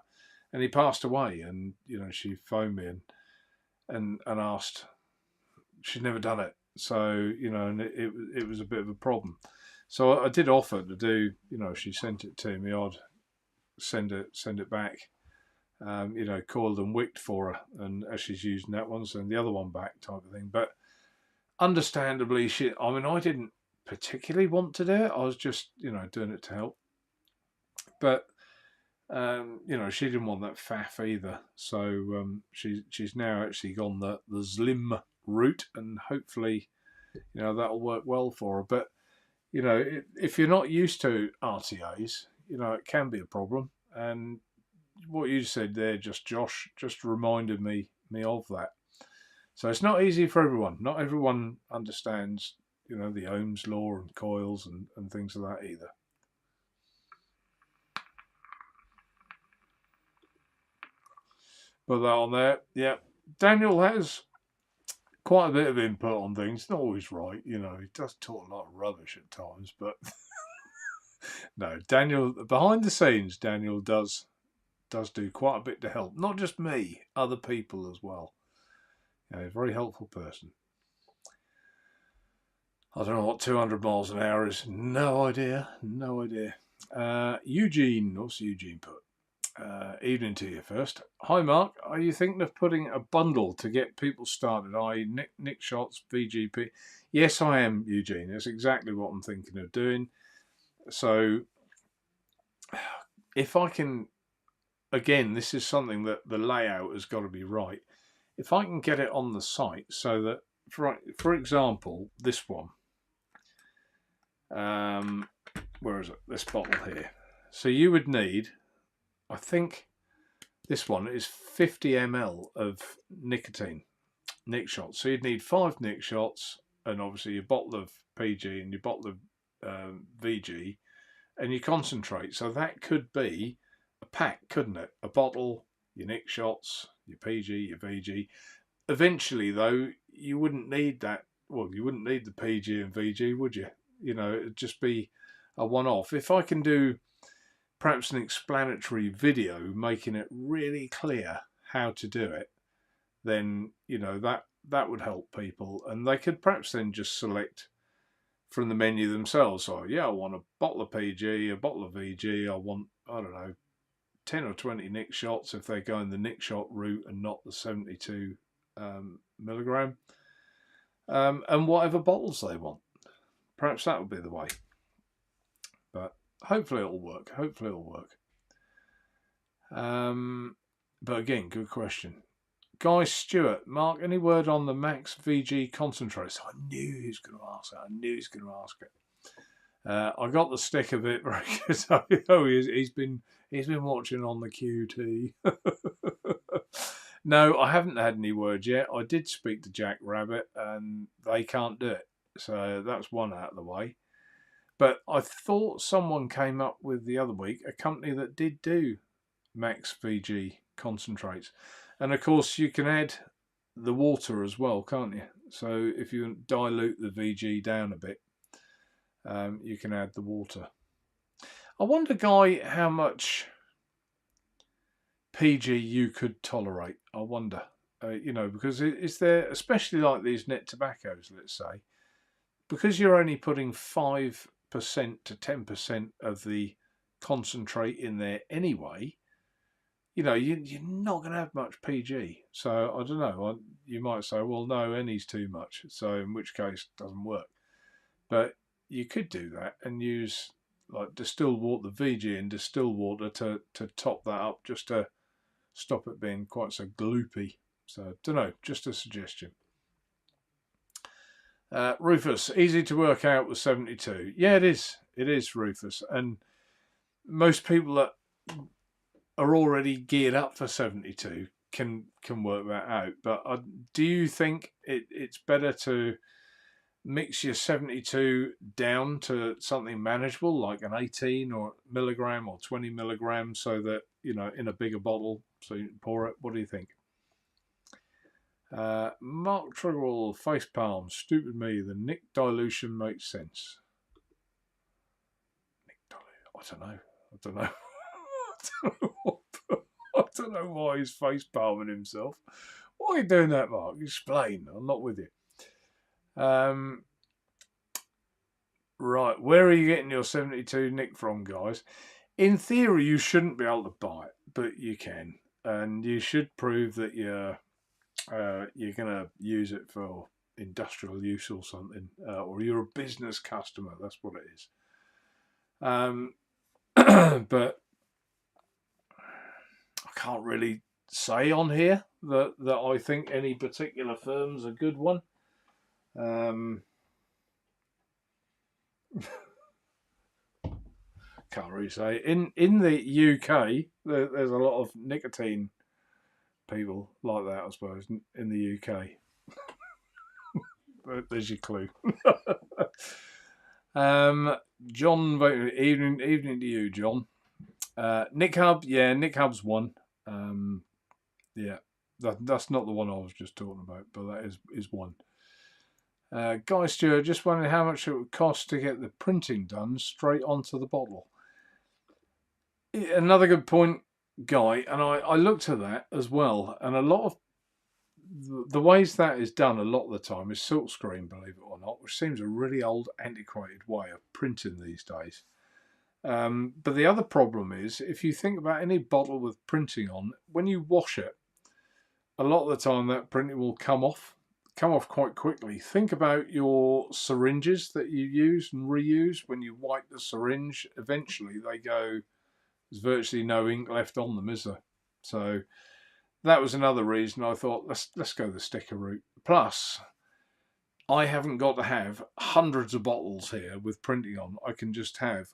And he passed away, and you know, she phoned me and asked. She'd never done it, so you know, and it was a bit of a problem. So I did offer to do, you know, she sent it to me, I'd send it back, you know, coiled and wicked for her, and as she's using that one, send the other one back, type of thing. But understandably, I mean, I didn't particularly want to do it. I was just, you know, doing it to help. But you know, she didn't want that faff either. So she's now actually gone the slim route, and hopefully, you know, that'll work well for her. But you know, if you're not used to RTAs, you know, it can be a problem. And what you said there, just Josh, just reminded me of that. So it's not easy for everyone. Not everyone understands, you know, the Ohm's law and coils and things like that either. Put that on there. Yeah. Daniel has quite a bit of input on things. Not always right, you know. He does talk a lot of rubbish at times, but no, Daniel, behind the scenes, Daniel does do quite a bit to help. Not just me, other people as well. You know, a very helpful person. I don't know what 200 miles an hour is. No idea. No idea. Eugene, what's Eugene put? Evening to you first. Hi Mark, are you thinking of putting a bundle to get people started, i.e. Nick shots, VGP? Yes, I am, Eugene. That's exactly what I'm thinking of doing. So if I can, again, this is something that the layout has got to be right. If I can get it on the site so that, for example, this one, where is it? This bottle here. So you would need, I think this one is 50 ml of nicotine, Nick shots. So you'd need 5 Nick shots, and obviously your bottle of PG and your bottle of VG, and you concentrate. So that could be a pack, couldn't it? A bottle, your Nick shots, your PG, your VG. Eventually, though, you wouldn't need that. Well, you wouldn't need the PG and VG, would you? You know, it'd just be a one-off. If I can do perhaps an explanatory video making it really clear how to do it, then, you know, that would help people. And they could perhaps then just select from the menu themselves. So, yeah, I want a bottle of PG, a bottle of VG, I want, I don't know, 10 or 20 Nick shots if they're going the Nick shot route and not the 72 milligram. and whatever bottles they want. Perhaps that would be the way. But hopefully it'll work. Hopefully it'll work. But again, good question. Guy Stewart, Mark, any word on the Max VG concentrates? I knew he was going to ask it. I knew he was going to ask it. I got the stick of it because he's been watching on the QT. No, I haven't had any word yet. I did speak to Jack Rabbit, and they can't do it. So that's one out of the way. But I thought someone came up with the other week a company that did do Max VG concentrates. And of course, you can add the water as well, can't you? So if you dilute the VG down a bit, you can add the water. I wonder, Guy, how much PG you could tolerate. I wonder, because is there, especially like these net tobaccos, let's say, because you're only putting 5% to 10% of the concentrate in there anyway, you're not going to have much PG. So I don't know. You might say, well, no, any's too much. So in which case, it doesn't work. But you could do that and use like distilled water, the VG and distilled water to top that up, just to stop it being quite so gloopy. So don't know, just a suggestion. Rufus, easy to work out with 72. Yeah, it is. It is, Rufus. And most people that are already geared up for 72 can work that out. But do you think it's better to mix your 72 down to something manageable, like an 18 or milligram or 20 milligrams, so that, in a bigger bottle, so you can pour it? What do you think? Mark Triggerell, face palm, stupid me, the Nick dilution makes sense. Nick dilution, I don't know. I don't know why he's face palming himself. Why are you doing that, Mark? Explain. I'm not with you. Right, where are you getting your 72 Nick from, guys? In theory, you shouldn't be able to buy it, but you can, and you should prove that you're going to use it for industrial use or something, or you're a business customer. That's what it is. But I can't really say on here that I think any particular firm's a good one. Can't really say. In the UK, there's a lot of nicotine people like that, I suppose, in the UK. But there's your clue. John, evening to you, John. Nick Hub, yeah, Nick Hub's one. Yeah, that's not the one I was just talking about, but that is one. Guy Stewart, just wondering how much it would cost to get the printing done straight onto the bottle. Another good point, Guy, and I looked at that as well, and a lot of the ways that is done a lot of the time is silkscreen, believe it or not, which seems a really old, antiquated way of printing these days. But the other problem is, if you think about any bottle with printing on, when you wash it, a lot of the time that printing will come off quite quickly. Think about your syringes that you use and reuse. When you wipe the syringe, eventually they go, there's virtually no ink left on them, is there? So that was another reason I thought, let's go the sticker route. Plus, I haven't got to have hundreds of bottles here with printing on. I can just have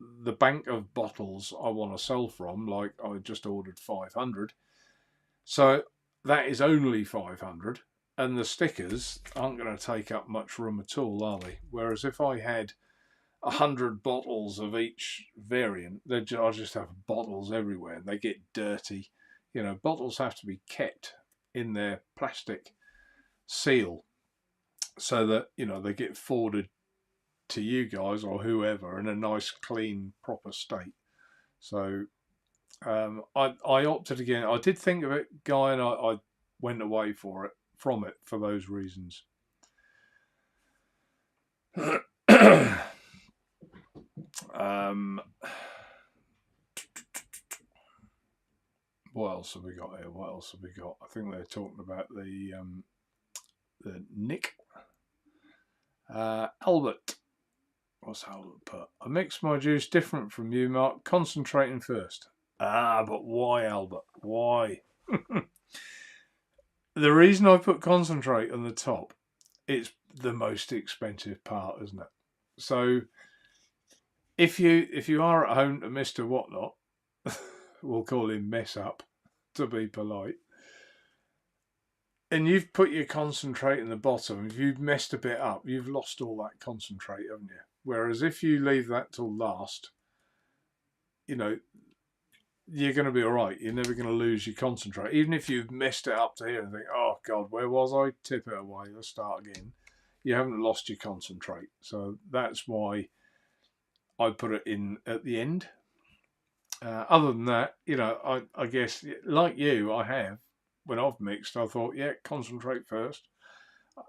the bank of bottles I want to sell from, like I just ordered 500. So that is only 500. And the stickers aren't going to take up much room at all, are they? Whereas if I had 100 bottles of each variant, I'll just have bottles everywhere and they get dirty. Bottles have to be kept in their plastic seal so that, they get forwarded to you guys or whoever in a nice, clean, proper state. So I opted again. I did think of it, Guy, and I went away from it for those reasons. What else have we got here? I think they're talking about the Nick. Albert. What's Albert put? I mix my juice different from you, Mark. Concentrating first. But why, Albert? Why? The reason I put concentrate on the top, it's the most expensive part, isn't it? So if you are at home to Mr. Whatnot, we'll call him Mess Up to be polite, and you've put your concentrate in the bottom, if you've messed a bit up, you've lost all that concentrate, haven't you? Whereas if you leave that till last, you know, you're going to be all right. You're never going to lose your concentrate. Even if you've messed it up to here and think, oh, God, where was I? Tip it away. Let's start again. You haven't lost your concentrate. So that's why I put it in at the end. Other than that, you know, I guess, like you, I have, when I've mixed, I thought, yeah, concentrate first.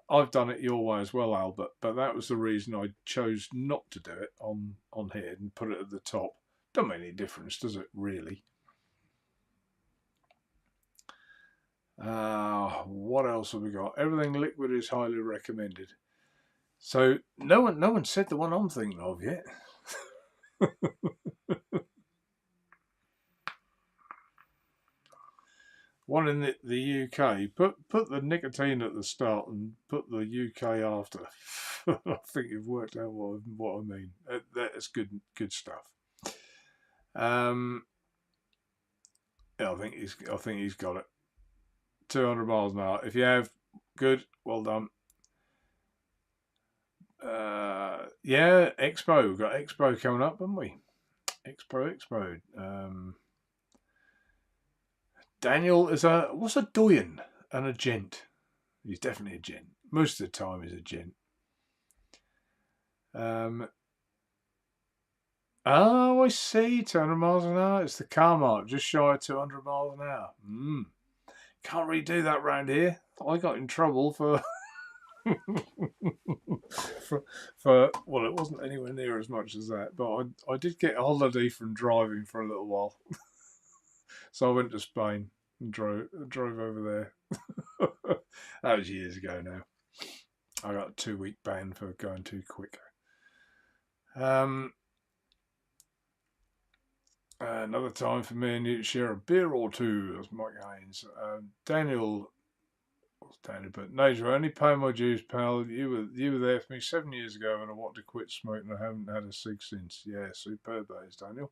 I've done it your way as well, Albert, but that was the reason I chose not to do it on here and put it at the top. Don't make any difference, does it, really? What else have we got? Everything liquid is highly recommended. So no one said the one I'm thinking of yet. One in the UK. Put the nicotine at the start and put the UK after. I think you've worked out what I mean. That's good stuff. Yeah, I think he's got it. 200 miles an hour. If you have, good, well done. Yeah, Expo. We've got Expo coming up, haven't we? Expo. Daniel is what's a doyen and a gent? He's definitely a gent. Most of the time he's a gent. Oh, I see. 200 miles an hour. It's the car mark, just shy of 200 miles an hour. Can't really do that round here. I got in trouble for well, it wasn't anywhere near as much as that, but I did get a holiday from driving for a little while. So I went to Spain and drove over there. That was years ago now. I got a 2-week ban for going too quick. Another time for me and you to share a beer or two. That's Mike Haynes. Daniel, but Naturevaoe, only pay my dues, pal. You were there for me 7 years ago when I wanted to quit smoking. I haven't had a cig since. Yeah, superb days, Daniel.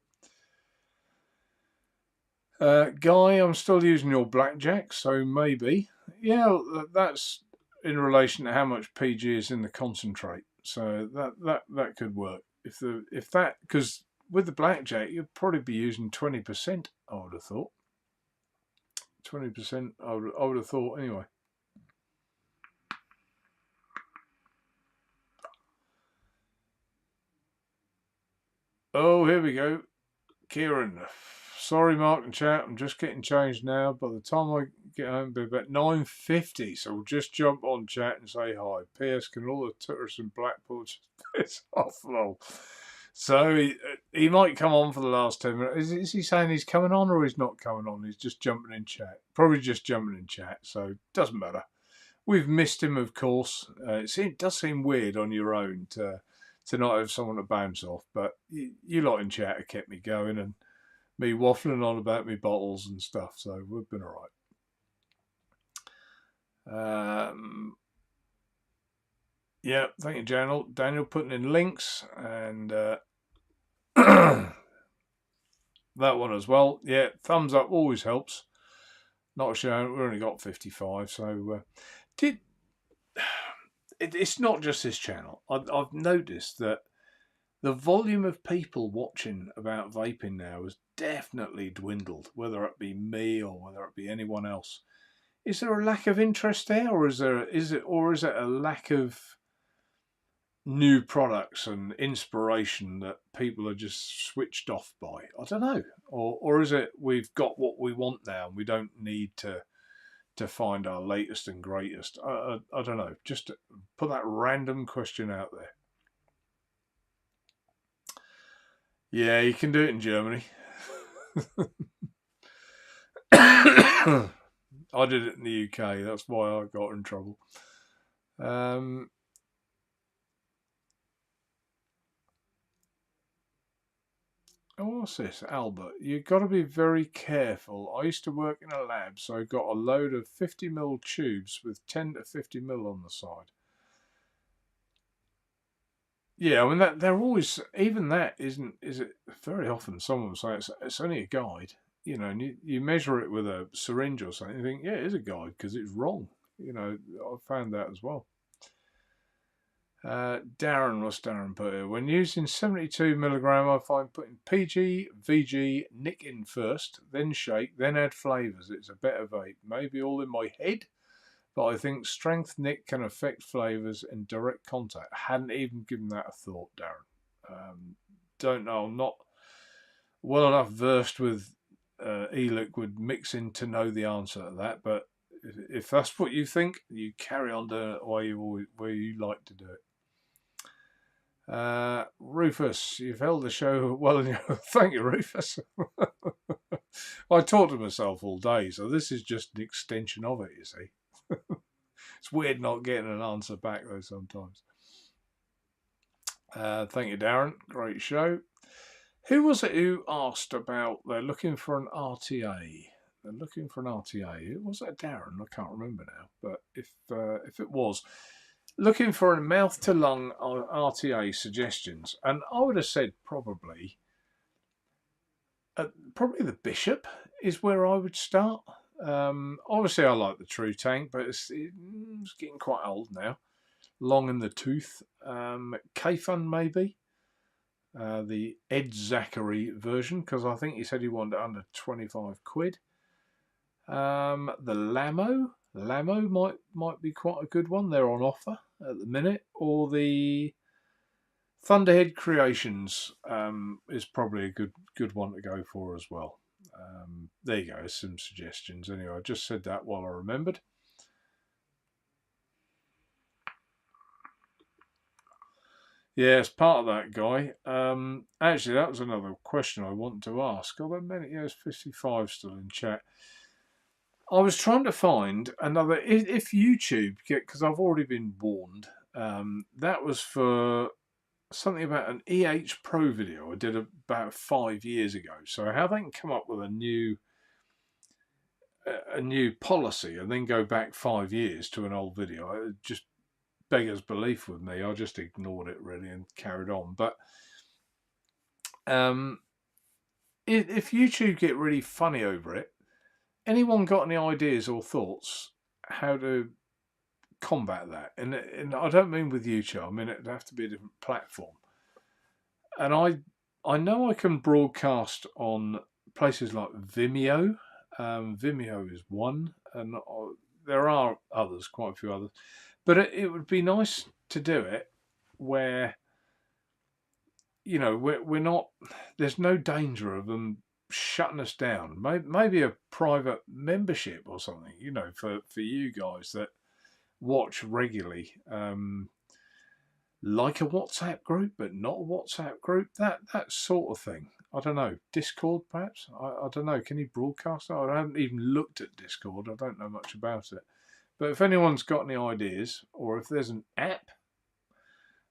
Guy, I'm still using your blackjack, so maybe. Yeah, that's in relation to how much PG is in the concentrate. So that could work. If that, because with the blackjack you'd probably be using 20%. I would have thought 20%. I would have thought anyway. Oh, here we go. Kieron. Sorry, Mark and chat. I'm just getting changed now. By the time I get home, it'll be about 9:50. So we'll just jump on chat and say hi. P.S. Can all the tutters in Blackpool just piss off, lol. So he might come on for the last 10 minutes. Is he saying he's coming on or he's not coming on? He's just jumping in chat. Probably just jumping in chat. So doesn't matter. We've missed him, of course. It does seem weird on your own to not have someone to bounce off. But you lot in chat have kept me going and me waffling on about me bottles and stuff. So we've been all right. Yeah, thank you, Daniel putting in links and that one as well. Yeah, thumbs up always helps. Not showing, we've only got 55, so it's not just this channel. I've noticed that the volume of people watching about vaping now has definitely dwindled, whether it be me or whether it be anyone else. Is there a lack of interest there, or is it a lack of new products and inspiration that people are just switched off by? I don't know. Or is it we've got what we want now and we don't need to find our latest and greatest? I don't know. Just to put that random question out there. Yeah, you can do it in Germany. I did it in the UK. That's why I got in trouble. Oh, what's this? Albert, you've got to be very careful. I used to work in a lab, so I got a load of 50 ml tubes with 10 to 50 ml on the side. Yeah, I mean that they're always, even that isn't, is it? Very often someone will say it's only a guide, and you measure it with a syringe or something. You think, yeah, it is a guide because it's wrong. I found that as well. Darren, what's Darren put here? When using 72 milligram, I find putting PG, VG, nick in first, then shake, then add flavours. It's a better vape. Maybe all in my head, but I think strength nick can affect flavours in direct contact. Hadn't even given that a thought, Darren. Don't know. I'm not well enough versed with e-liquid mixing to know the answer to that, but if that's what you think, you carry on doing it where you like to do it. Rufus, you've held the show well. Thank you, Rufus. I talk to myself all day, so this is just an extension of it, you see. It's weird not getting an answer back, though, sometimes. Thank you, Darren. Great show. Who was it who asked about they're looking for an RTA? They're looking for an RTA. Was that Darren? I can't remember now. But if it was, looking for a mouth to lung RTA suggestions, and I would have said probably the Bishop is where I would start. Obviously, I like the True Tank, but it's getting quite old now. Long in the tooth. Kieron maybe. The Ed Zachary version, because I think he said he wanted it under 25 quid. The Lamo might be quite a good one. They're on offer at the minute. Or the Thunderhead Creations is probably a good one to go for as well. There you go, some suggestions. Anyway, I just said that while I remembered. Yeah, it's part of that guy. Actually, that was another question I want to ask. Although many, there's 55 still in chat. I was trying to find another. If YouTube, because I've already been warned, that was for something about an EH Pro video I did about 5 years ago. So how they can come up with a new policy and then go back 5 years to an old video, it just beggars belief with me. I just ignored it really and carried on. But if YouTube get really funny over it, anyone got any ideas or thoughts how to combat that? And I don't mean with YouTube. I mean it'd have to be a different platform. And I know I can broadcast on places like Vimeo. Vimeo is one, and there are others, quite a few others. But it would be nice to do it where, we're not, there's no danger of them shutting us down. Maybe a private membership or something, for you guys that watch regularly. Like a WhatsApp group, but not a WhatsApp group. That sort of thing. I don't know. Discord, perhaps? I don't know. Can you broadcast that? I haven't even looked at Discord. I don't know much about it. But if anyone's got any ideas, or if there's an app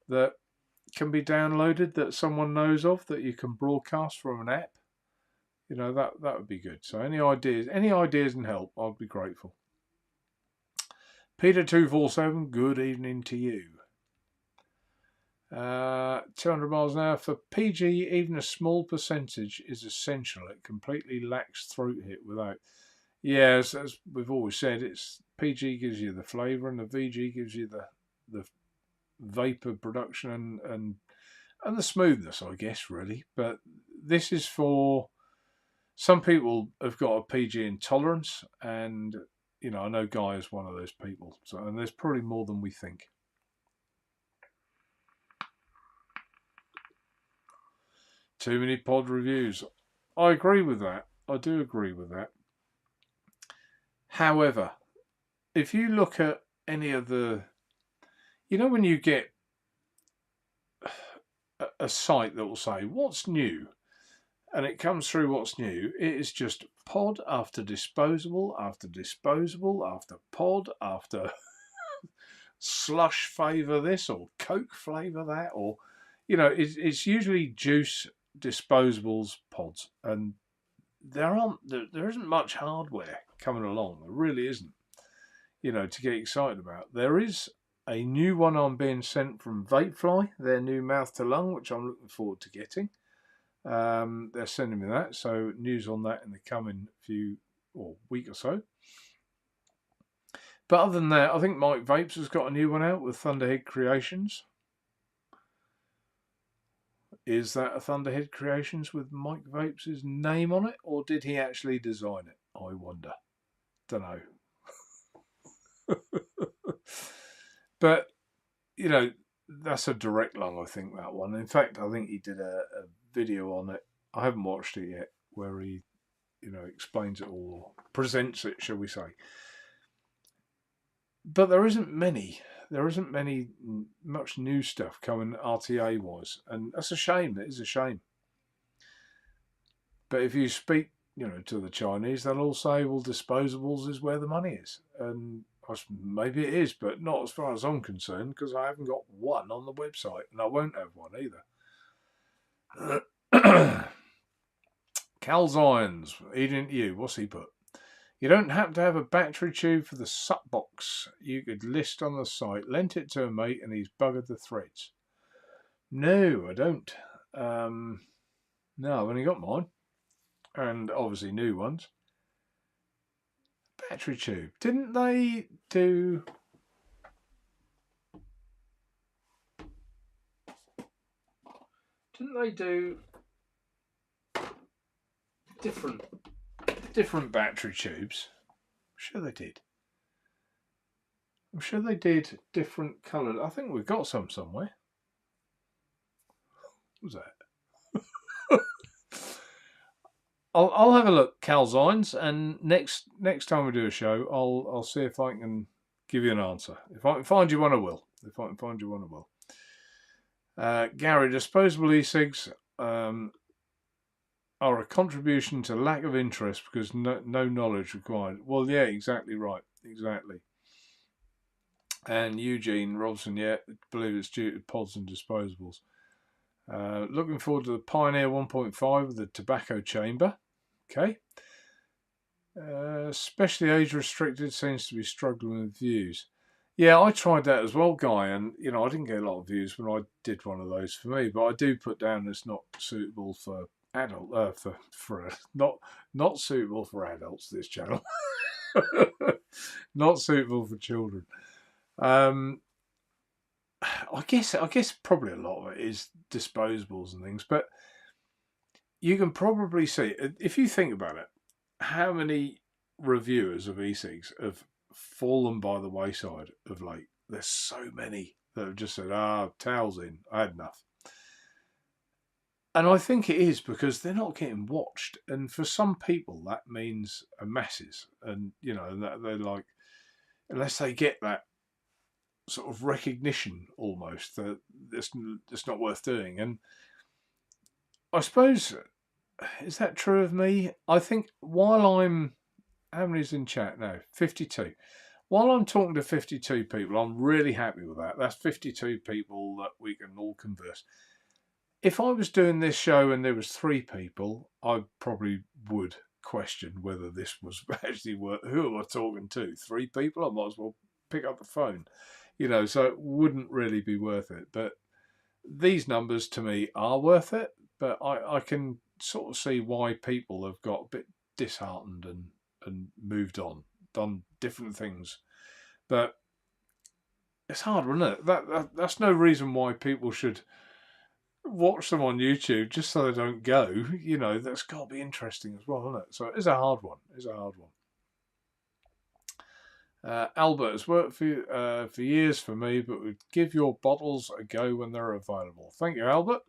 that can be downloaded that someone knows of that you can broadcast from an app, that would be good. So any ideas and help, I'd be grateful. Peter247, good evening to you. 200 miles an hour for PG, even a small percentage is essential. It completely lacks throat hit without. Yeah, as we've always said, it's PG gives you the flavour and the VG gives you the vapour production and the smoothness, I guess, really. But this is for some people have got a PG intolerance, and I know Guy is one of those people. So, and there's probably more than we think. Too many pod reviews. I agree with that. I do agree with that. However, if you look at any of the, when you get a site that will say, what's new? And it comes through what's new. It is just pod after disposable, after disposable, after pod, after slush flavour this or Coke flavour that. Or, it's usually juice disposables pods, and there isn't much hardware coming along. There really isn't, to get excited about. There is a new one I'm being sent from Vapefly, their new mouth to lung, which I'm looking forward to getting. They're sending me that, so news on that in the coming week or so. But other than that, I think Mike Vapes has got a new one out with Thunderhead Creations. Is that a Thunderhead Creations with Mike Vapes' name on it, or did he actually design it? I wonder. Don't know. But, that's a direct lung, I think, that one. In fact, I think he did a video on it. I haven't watched it yet, where he, explains it all, or presents it, shall we say. But there isn't much new stuff coming RTA wise, and that's a shame. It is a shame. But if you speak, to the Chinese, they'll all say, "Well, disposables is where the money is," and maybe it is, but not as far as I'm concerned, because I haven't got one on the website, and I won't have one either. Cal's Irons, eating you. What's he put? You don't happen to have a battery tube for the sup box you could list on the site. Lent it to a mate and he's buggered the threads. No, I don't. No, I've only got mine. And obviously new ones. Battery tube. Didn't they do... different battery tubes? I'm sure they did. I'm sure they did different coloured. I think we've got some somewhere. What was that? I'll have a look, Calzines, and next time we do a show, I'll see if I can give you an answer. If I can find you one, I will. Gary, disposable e-cigs are a contribution to lack of interest because no knowledge required. Well, yeah, exactly right. Exactly. And Eugene Robson, yeah, I believe it's due to pods and disposables. Looking forward to the Pioneer 1.5 with the tobacco chamber. Okay. Especially age restricted seems to be struggling with views. Yeah, I tried that as well, Guy, and I didn't get a lot of views when I did one of those for me, but I do put down it's not suitable for adult not suitable for adults, this channel. Not suitable for children. I guess probably a lot of it is disposables and things, but you can probably see, if you think about it, how many reviewers of e-cigs have fallen by the wayside of late. There's so many that have just said, towels in, I had enough. And I think it is because they're not getting watched. And for some people, that means a masses. And, that they're like, unless they get that sort of recognition almost, that it's not worth doing. And I suppose, is that true of me? I think while I'm, how many's in chat now? 52. While I'm talking to 52 people, I'm really happy with that. That's 52 people that we can all converse. If I was doing this show and there was 3 people, I probably would question whether this was actually worth. Who am I talking to? 3 people? I might as well pick up the phone. So it wouldn't really be worth it. But these numbers to me are worth it. But I can sort of see why people have got a bit disheartened and moved on, done different things. But it's hard, isn't it? That's no reason why people should watch them on YouTube just so they don't go. That's got to be interesting as well, isn't it? So it's a hard one. Albert, has worked for years for me, but would give your bottles a go when they're available. Thank you, Albert.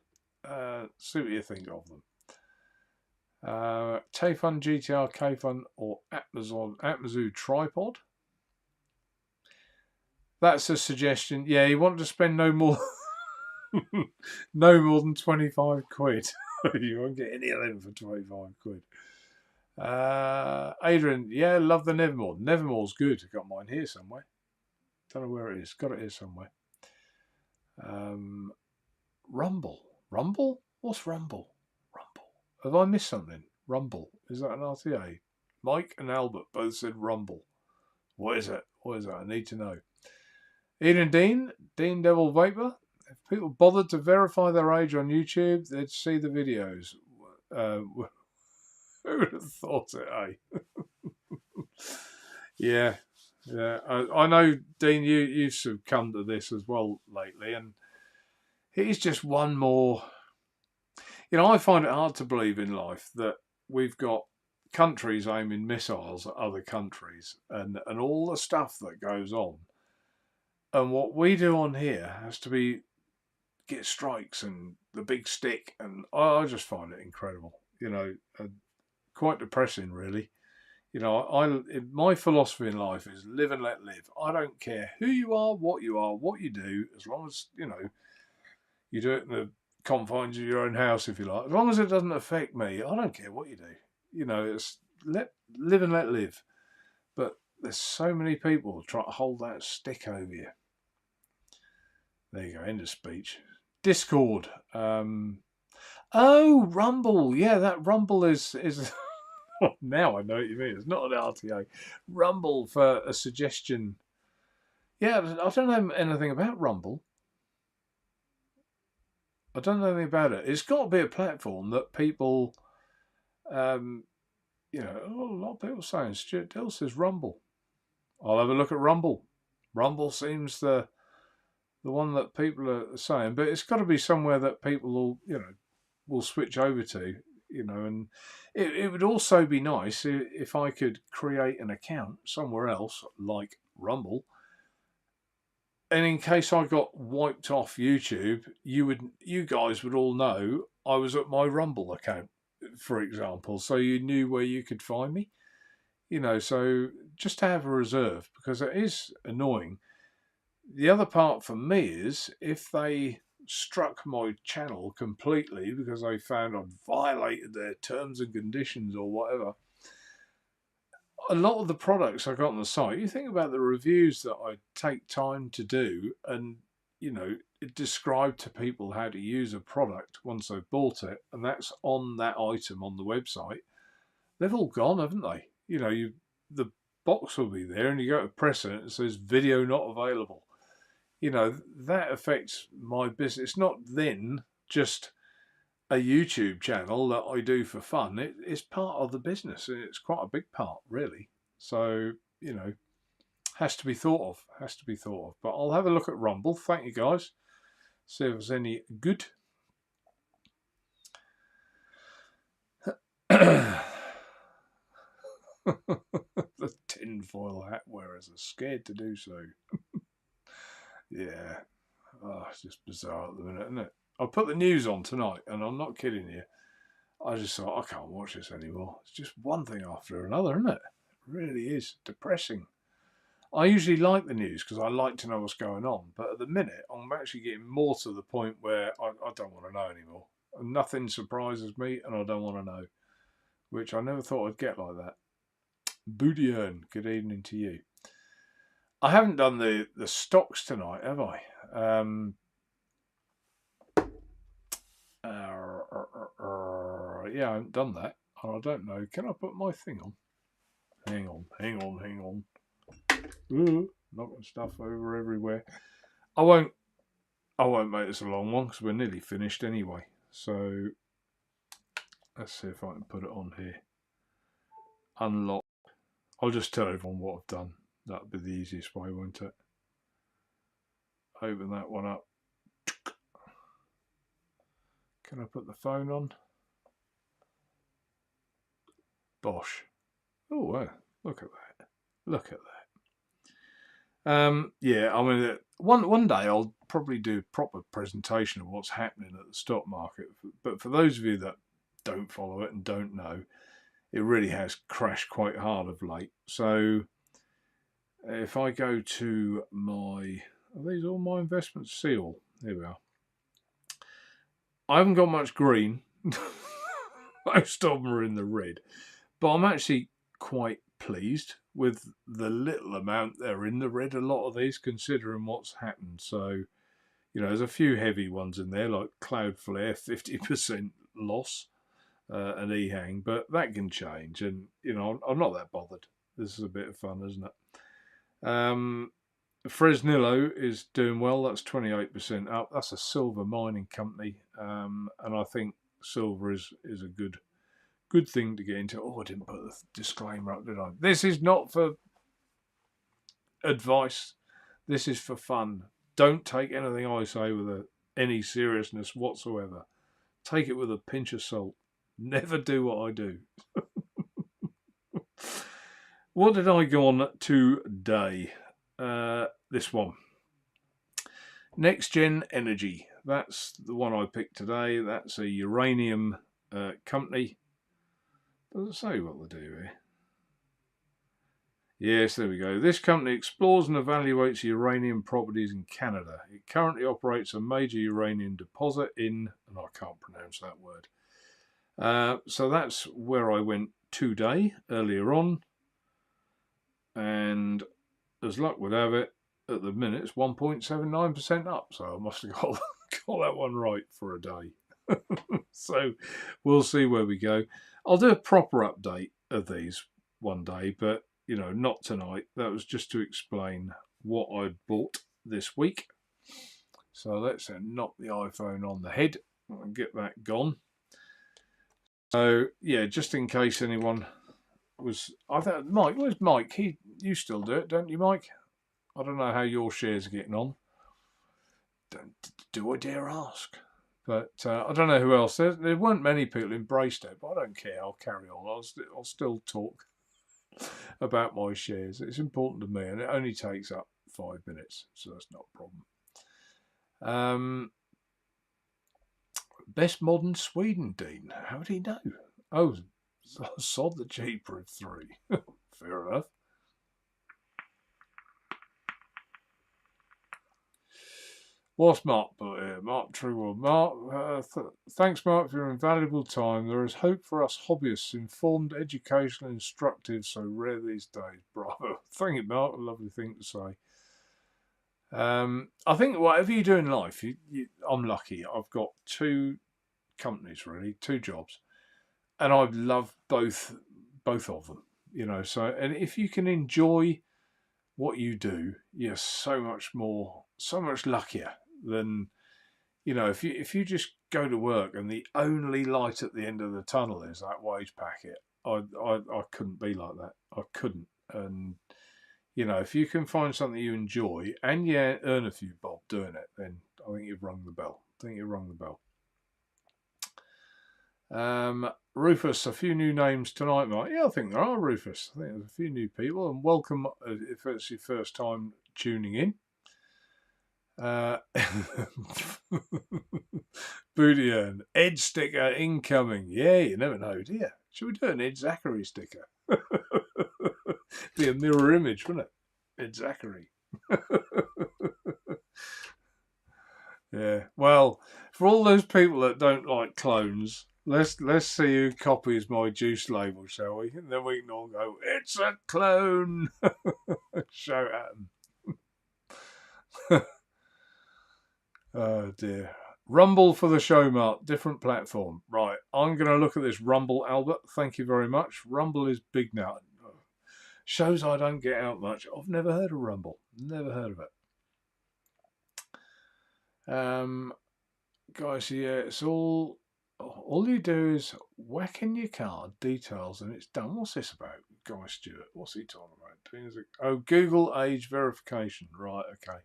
See what you think of them. Tayfun GTR Kfun or Atmazu tripod. That's a suggestion. Yeah, you want to spend no more than 25 quid. You won't get any of them for 25 quid. Adrian, yeah, love the Nevermore. Nevermore's good. I've got mine here somewhere. Don't know where it is. Got it here somewhere. Rumble. What's Rumble? Have I missed something? Rumble. Is that an RTA? Mike and Albert both said Rumble. What is it? What is it? I need to know. Ian and Dean Devil Vapor. If people bothered to verify their age on YouTube, they'd see the videos. Who would have thought it, eh? Yeah. I know, Dean, you've succumbed to this as well lately, and it's just one more. I find it hard to believe in life that we've got countries aiming missiles at other countries and all the stuff that goes on. And what we do on here has to get strikes and the big stick, and I just find it incredible. Quite depressing, really. My philosophy in life is live and let live. I don't care who you are, what you do, as long as you do it in the confines of your own house, if you like. As long as it doesn't affect me, I don't care what you do. It's live and let live. But there's so many people trying to hold that stick over you. There you go, end of speech. Discord. Oh, Rumble. Yeah, that Rumble is now I know what you mean. It's not an RTA. Rumble for a suggestion. Yeah, I don't know anything about Rumble. I don't know anything about it. It's got to be a platform that people, a lot of people saying. Stuart Dill says Rumble. I'll have a look at Rumble. Rumble seems the one that people are saying, but it's got to be somewhere that people will switch over to, and it would also be nice if I could create an account somewhere else like Rumble. And in case I got wiped off YouTube, you guys would all know I was at my Rumble account, for example, so you knew where you could find me. So just to have a reserve, because it is annoying. The other part for me is if they struck my channel completely because they found I'd violated their terms and conditions or whatever. A lot of the products I got on the site, you think about the reviews that I take time to do and, describe to people how to use a product once they've bought it, and that's on that item on the website. They've all gone, haven't they? The box will be there and you go to press it and it says video not available. That affects my business. It's not then just a YouTube channel that I do for fun. It's part of the business, and it's quite a big part, really. So, has to be thought of. But I'll have a look at Rumble. Thank you, guys. See if there's any good. The tinfoil hat wearers are scared to do so. Yeah. Oh, it's just bizarre at the minute, isn't it? I put the news on tonight, and I'm not kidding you. I just thought, I can't watch this anymore. It's just one thing after another, isn't it? It really is depressing. I usually like the news because I like to know what's going on. But at the minute, I'm actually getting more to the point where I don't want to know anymore. Nothing surprises me, and I don't want to know. Which I never thought I'd get like that. Bootiern, good evening to you. I haven't done the stocks tonight, have I? Yeah, I haven't done that. And I don't know. Can I put my thing on? Hang on. Ooh, knocking stuff over everywhere. I won't make this a long one because we're nearly finished anyway. So let's see if I can put it on here. Unlock. I'll just tell everyone what I've done. That'll be the easiest way, won't it? Open that one up. Can I put the phone on? Bosh. Oh, wow. Look at that. Yeah, I mean, one day I'll probably do a proper presentation of what's happening at the stock market. But for those of you that don't follow it and don't know, it really has crashed quite hard of late. So if I go to are these all my investments? Seal. Here we are. I haven't got much green. Most of them are in the red. But I'm actually quite pleased with the little amount they're in the red, a lot of these, considering what's happened. So, there's a few heavy ones in there, like Cloudflare, 50% loss. an e-hang, but that can change, and you know, I'm not that bothered. This is a bit of fun, isn't it? Fresnillo is doing well. That's 28% up. That's a silver mining company, and I think silver is a good thing to get into. Oh, I didn't put the disclaimer up, did I? This is not for advice. This is for fun. Don't take anything I say with any seriousness whatsoever. Take it with a pinch of salt. Never do what I do. What did I go on today? This one. Next Gen Energy. That's the one I picked today. That's a uranium company. Doesn't say what they do here. Yes, there we go. This company explores and evaluates uranium properties in Canada. It currently operates a major uranium deposit in, and I can't pronounce that word. So that's where I went today, earlier on. And as luck would have it, at the minute it's 1.79% up. So I must have got that one right for a day. So we'll see where we go. I'll do a proper update of these one day, but you know, not tonight. That was just to explain what I'd bought this week. So let's knock the iPhone on the head and get that gone. So yeah, just in case anyone was, I thought Mike, where's Mike? You still do it, don't you, Mike? I don't know how your shares are getting on. Do I dare ask? But I don't know who else. There weren't many people embraced it, but I don't care. I'll carry on. I'll still talk about my shares. It's important to me, and it only takes up 5 minutes, so that's not a problem. Best modern Sweden, Dean. How do you know? Oh, sod the cheaper of 3. Fair enough. What's Mark put here? Mark Trueworld. Mark, thanks, Mark, for your invaluable time. There is hope for us hobbyists, informed, educational, instructive, so rare these days. Bravo. Thank you, Mark. A lovely thing to say. I think whatever you do in life, I'm lucky. I've got 2 companies, really, 2 jobs, and I love both of them. You know, so, and if you can enjoy what you do, you're so much luckier than, you know, if you just go to work and the only light at the end of the tunnel is that wage packet. I couldn't be like that. I couldn't. And you know, if you can find something you enjoy and earn a few bob doing it, then I think you've rung the bell. Rufus, a few new names tonight, Mike. Yeah, I think there are, Rufus. I think there's a few new people, and welcome if it's your first time tuning in. Bootian, Ed sticker incoming. Yeah, you never know, do you? Should we do an Ed Zachary sticker? Be a mirror image, wouldn't it? Ed Zachary. Yeah. Well, for all those people that don't like clones, let's see who copies my juice label, shall we? And then we can all go, it's a clone. Shout at them. Oh dear. Rumble for the show, Mark. Different platform. Right. I'm going to look at this Rumble, Albert. Thank you very much. Rumble is big now. Shows I don't get out much. I've never heard of Rumble. Never heard of it. Guys, yeah, it's all you do is whack in your card details and it's done. What's this about? Guy Stewart. What's he talking about? Oh, Google age verification. Right, okay.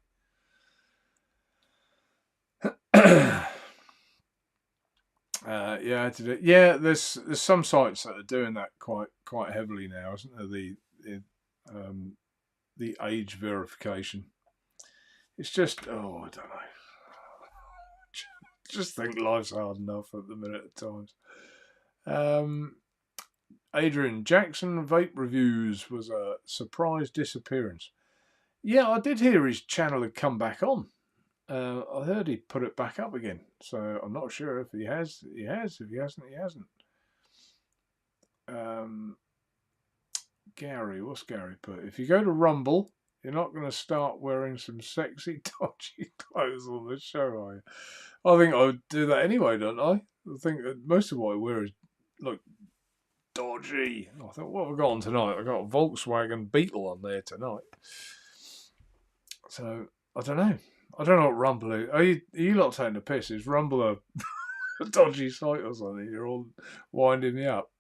Yeah, yeah. There's some sites that are doing that quite heavily now, isn't there? The age verification. It's just, I don't know. Just think life's hard enough at the minute at times. Adrian Jackson vape reviews was a surprise disappearance. Yeah, I did hear his channel had come back on. I heard he put it back up again, so I'm not sure if he has. He has. If he hasn't, he hasn't. Gary, what's Gary put? If you go to Rumble, you're not going to start wearing some sexy, dodgy clothes on the show, are you? I think I would do that anyway, don't I? I think that most of what I wear is look dodgy. I thought, what have I got on tonight? I got a Volkswagen Beetle on there tonight. So I don't know. I don't know what Rumble is. Are you lot taking the piss? Is Rumble a dodgy site or something? You're all winding me up.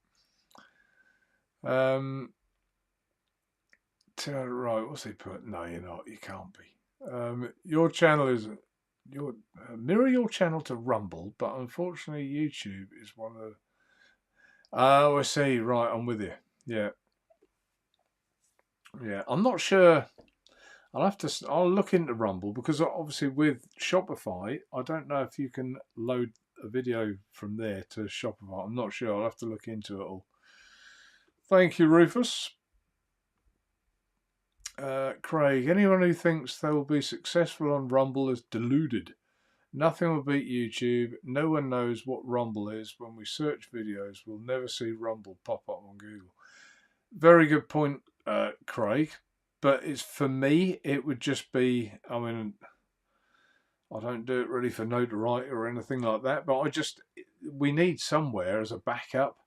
Right, what's he put? No, you're not. You can't be. Your channel is mirror your channel to Rumble, but unfortunately YouTube is one of the. Oh, I see. Right, I'm with you. Yeah, yeah. I'm not sure. I'll look into Rumble because obviously with Shopify, I don't know if you can load a video from there to Shopify. I'm not sure. I'll have to look into it all. Thank you, Rufus. Craig, anyone who thinks they will be successful on Rumble is deluded. Nothing will beat YouTube. No one knows what Rumble is. When we search videos, we'll never see Rumble pop up on Google. Very good point, Craig. But for me, it would just be, I mean, I don't do it really for notoriety or anything like that, but we need somewhere as a backup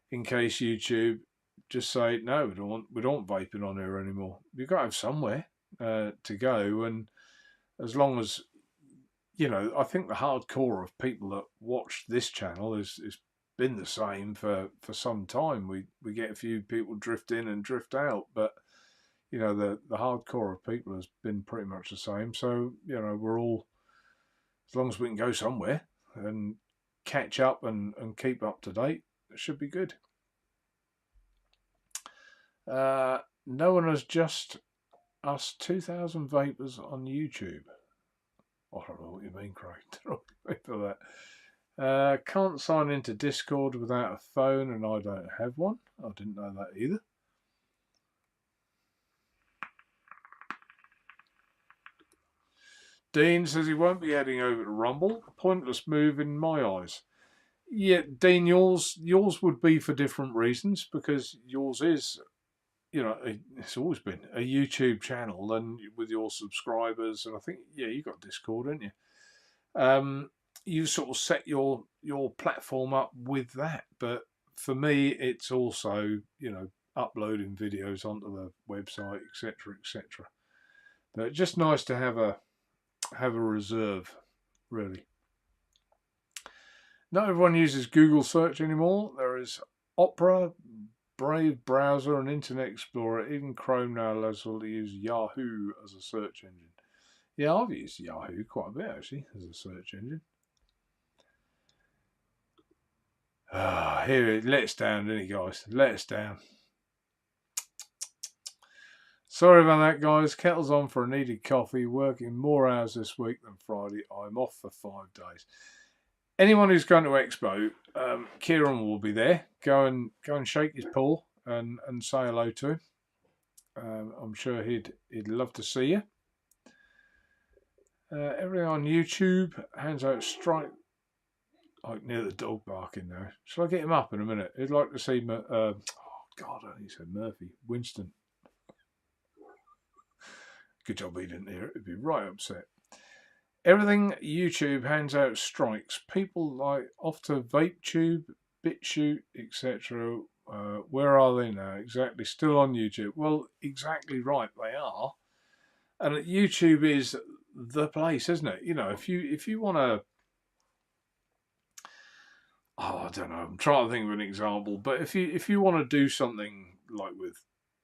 in case YouTube just say, no, we don't want vaping on here anymore. You've got to have somewhere to go. And as long as, I think the hardcore of people that watch this channel is been the same for some time. We get a few people drift in and drift out, but the hardcore of people has been pretty much the same. So we're all, as long as we can go somewhere and catch up and keep up to date, it should be good. No one has just us 2,000 vapors on YouTube. I don't know what you mean, Craig. For that. Can't sign into Discord without a phone, and I don't have one. I didn't know that either. Dean says he won't be heading over to Rumble. Pointless move in my eyes. Yeah, Dean, yours would be for different reasons because yours is, it's always been a YouTube channel and with your subscribers, and I think you got Discord, didn't you? You sort of set your platform up with that, but for me, it's also uploading videos onto the website, etc., etc. But it's just nice to have a reserve, really. Not everyone uses Google search anymore. There is Opera, Brave browser, and Internet Explorer. Even Chrome now allows us to use Yahoo as a search engine. Yeah, I've used Yahoo quite a bit actually as a search engine. Here it let us down, didn't it, guys? Let us down. Sorry about that, guys. Kettle's on for a needed coffee. Working more hours this week than Friday. I'm off for 5 days. Anyone who's going to Expo, Kieron will be there. Go and shake his paw and say hello to him. I'm sure he'd love to see you. Everything on YouTube. Hands out strike. I can hear the dog barking now. Shall I get him up in a minute? He'd like to see. Oh God, he said Murphy. Winston. Good job he didn't hear it. He'd be right upset. Everything YouTube hands out strikes. People like off to VapeTube, BitChute, etc. Where are they now? Exactly. Still on YouTube. Well, exactly right. They are. And YouTube is the place, isn't it? If you want to. Oh, I don't know. I'm trying to think of an example. But if you want to do something like with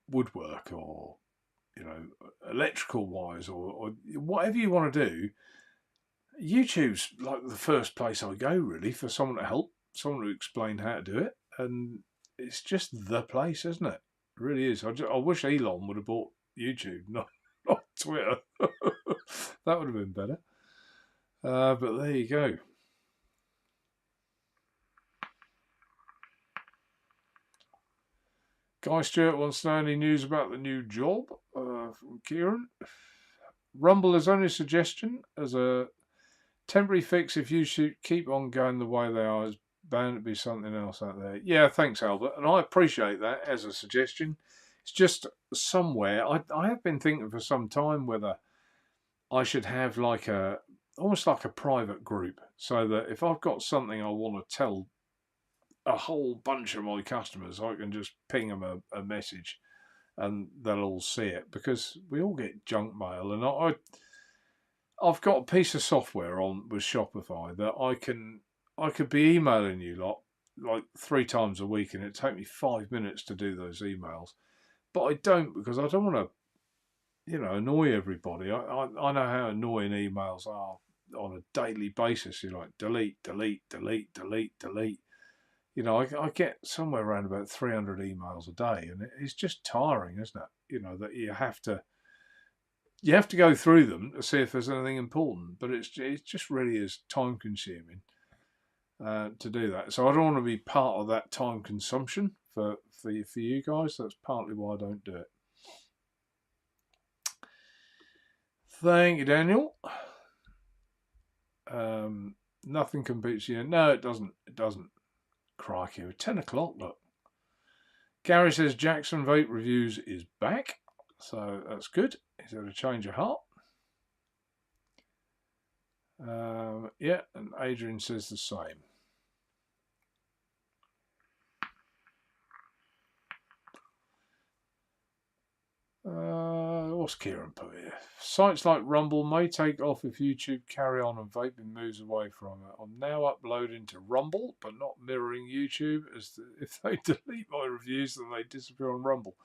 woodwork or electrical wise or whatever you want to do, YouTube's like the first place I go really for someone to help, someone to explain how to do it, and it's just the place, isn't it? It really is. I wish Elon would have bought YouTube, not Twitter. That would have been better. But there you go. Guy Stewart wants to know any news about the new job from Kieron. Rumble is only a suggestion as a temporary fix. If you should keep on going the way they are, it's bound to be something else out there. Yeah, thanks, Albert. And I appreciate that as a suggestion. It's just somewhere. I have been thinking for some time whether I should have almost like a private group, so that if I've got something I want to tell a whole bunch of my customers, I can just ping them a message and they'll all see it, because we all get junk mail. And I've got a piece of software on with Shopify that I could be emailing you lot like 3 times a week, and it'd take me 5 minutes to do those emails. But I don't, because I don't want to, annoy everybody. I know how annoying emails are on a daily basis. You're like, delete, delete, delete, delete, delete. I get somewhere around about 300 emails a day, and it's just tiring, isn't it? That you have to go through them to see if there's anything important, but it just really is time consuming to do that. So I don't want to be part of that time consumption for you guys. That's partly why I don't do it. Thank you, Daniel. Nothing competes you. No, it doesn't. It doesn't. Crikey, 10 o'clock, look. Gary says Jackson Vape Reviews is back, so that's good. He's had a change of heart. Yeah, and Adrian says the same. What's Kieron put here? Sites like Rumble may take off if YouTube carry on and vaping moves away from it. I'm now uploading to Rumble, but not mirroring YouTube, as if they delete my reviews, then they disappear on Rumble.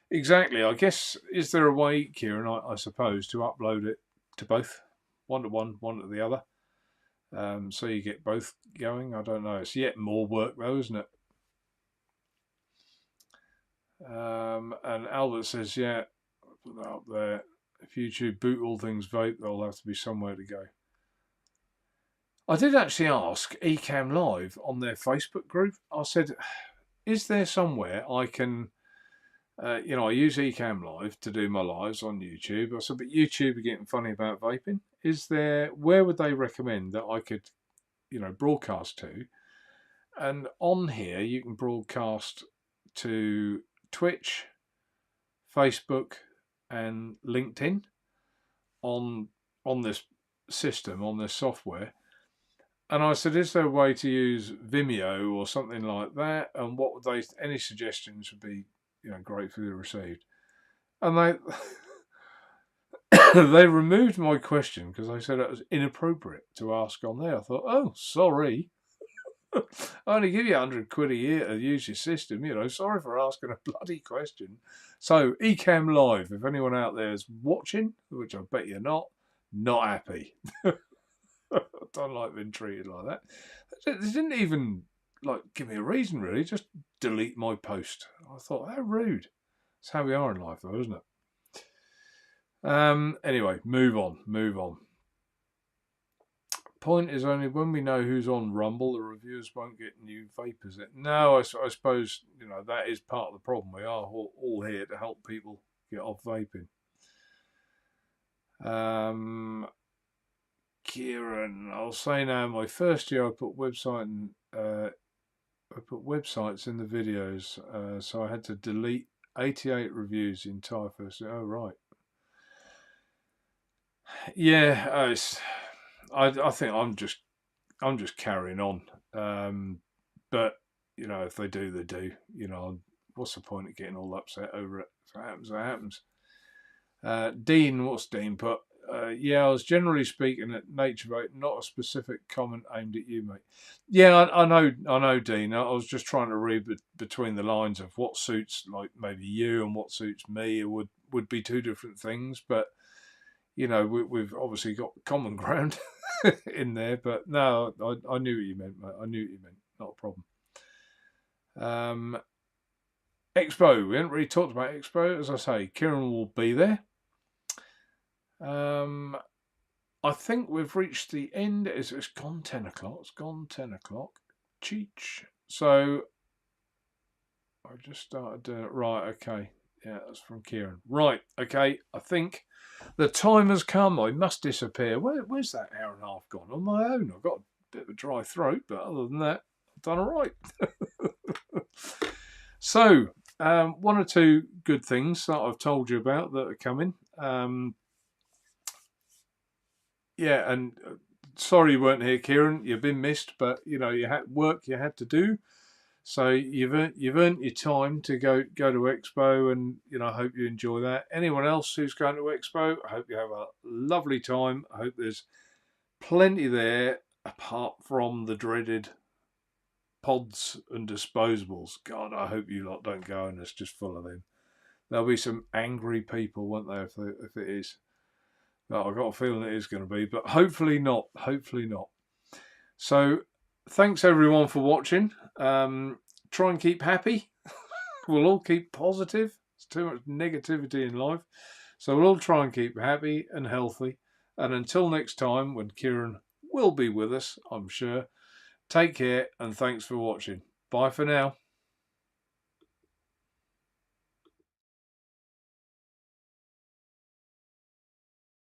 Exactly. I guess, is there a way, Kieron, I suppose, to upload it to both? One to one, one to the other? So you get both going? I don't know. It's yet more work though, isn't it? And Albert says, yeah, put that up there. If YouTube boot all things vape, there'll have to be somewhere to go. I did actually ask Ecamm Live on their Facebook group. I said, is there somewhere I can, I use Ecamm Live to do my lives on YouTube. I said, but YouTube are getting funny about vaping. Where would they recommend that I could, broadcast to? And on here, you can broadcast to Twitch, Facebook, and LinkedIn on this system, on this software. And I said, is there a way to use Vimeo or something like that? And what would any suggestions would be, gratefully received. And they removed my question because they said it was inappropriate to ask on there. I thought, oh, sorry. I only give you 100 quid a year to use your system, sorry for asking a bloody question. So, Ecamm Live, if anyone out there is watching, which I bet you're not happy. I don't like being treated like that. They didn't even give me a reason, really, just delete my post. I thought, how rude. That's how we are in life, though, isn't it? Anyway, move on. Point is, only when we know who's on Rumble, the reviewers won't get new vapors. No, I suppose that is part of the problem. We are all here to help people get off vaping. Kieron, I'll say now. My first year, I put websites in the videos, so I had to delete 88 reviews the entire first year. Oh right. Yeah, I think I'm just carrying on. But if they do, they do. What's the point of getting all upset over it? If it happens. Dean, what's Dean put? Yeah, I was generally speaking at Naturevaoe, not a specific comment aimed at you, mate. Yeah, I know, Dean. I was just trying to read between the lines of what suits maybe you and what suits me. It would be two different things, but we've obviously got common ground in there. But no, I knew what you meant, mate. I knew what you meant. Not a problem. Expo. We haven't really talked about Expo. As I say, Kieron will be there. I think we've reached the end. It's gone 10 o'clock. It's gone 10 o'clock. Cheech. So I just started doing it. Right, okay. Yeah, that's from Kieron. Right, okay. I think the time has come. I must disappear. Where's that hour and a half gone? On my own. I've got a bit of a dry throat, but other than that, I've done all right. So, one or two good things that I've told you about that are coming. Yeah, and sorry you weren't here, Kieron. You've been missed, but you had work you had to do. So you've earned your time to go to Expo, and I hope you enjoy that. Anyone else who's going to Expo, I hope you have a lovely time. I hope there's plenty there apart from the dreaded pods and disposables. God, I hope you lot don't go and it's just full of them. There'll be some angry people, won't there, if it is. I've got a feeling it is going to be, but hopefully not. Hopefully not. So thanks everyone for watching. Try and keep happy. We'll all keep positive. There's too much negativity in life. So we'll all try and keep happy and healthy. And until next time, when Kieron will be with us, I'm sure, take care and thanks for watching. Bye for now.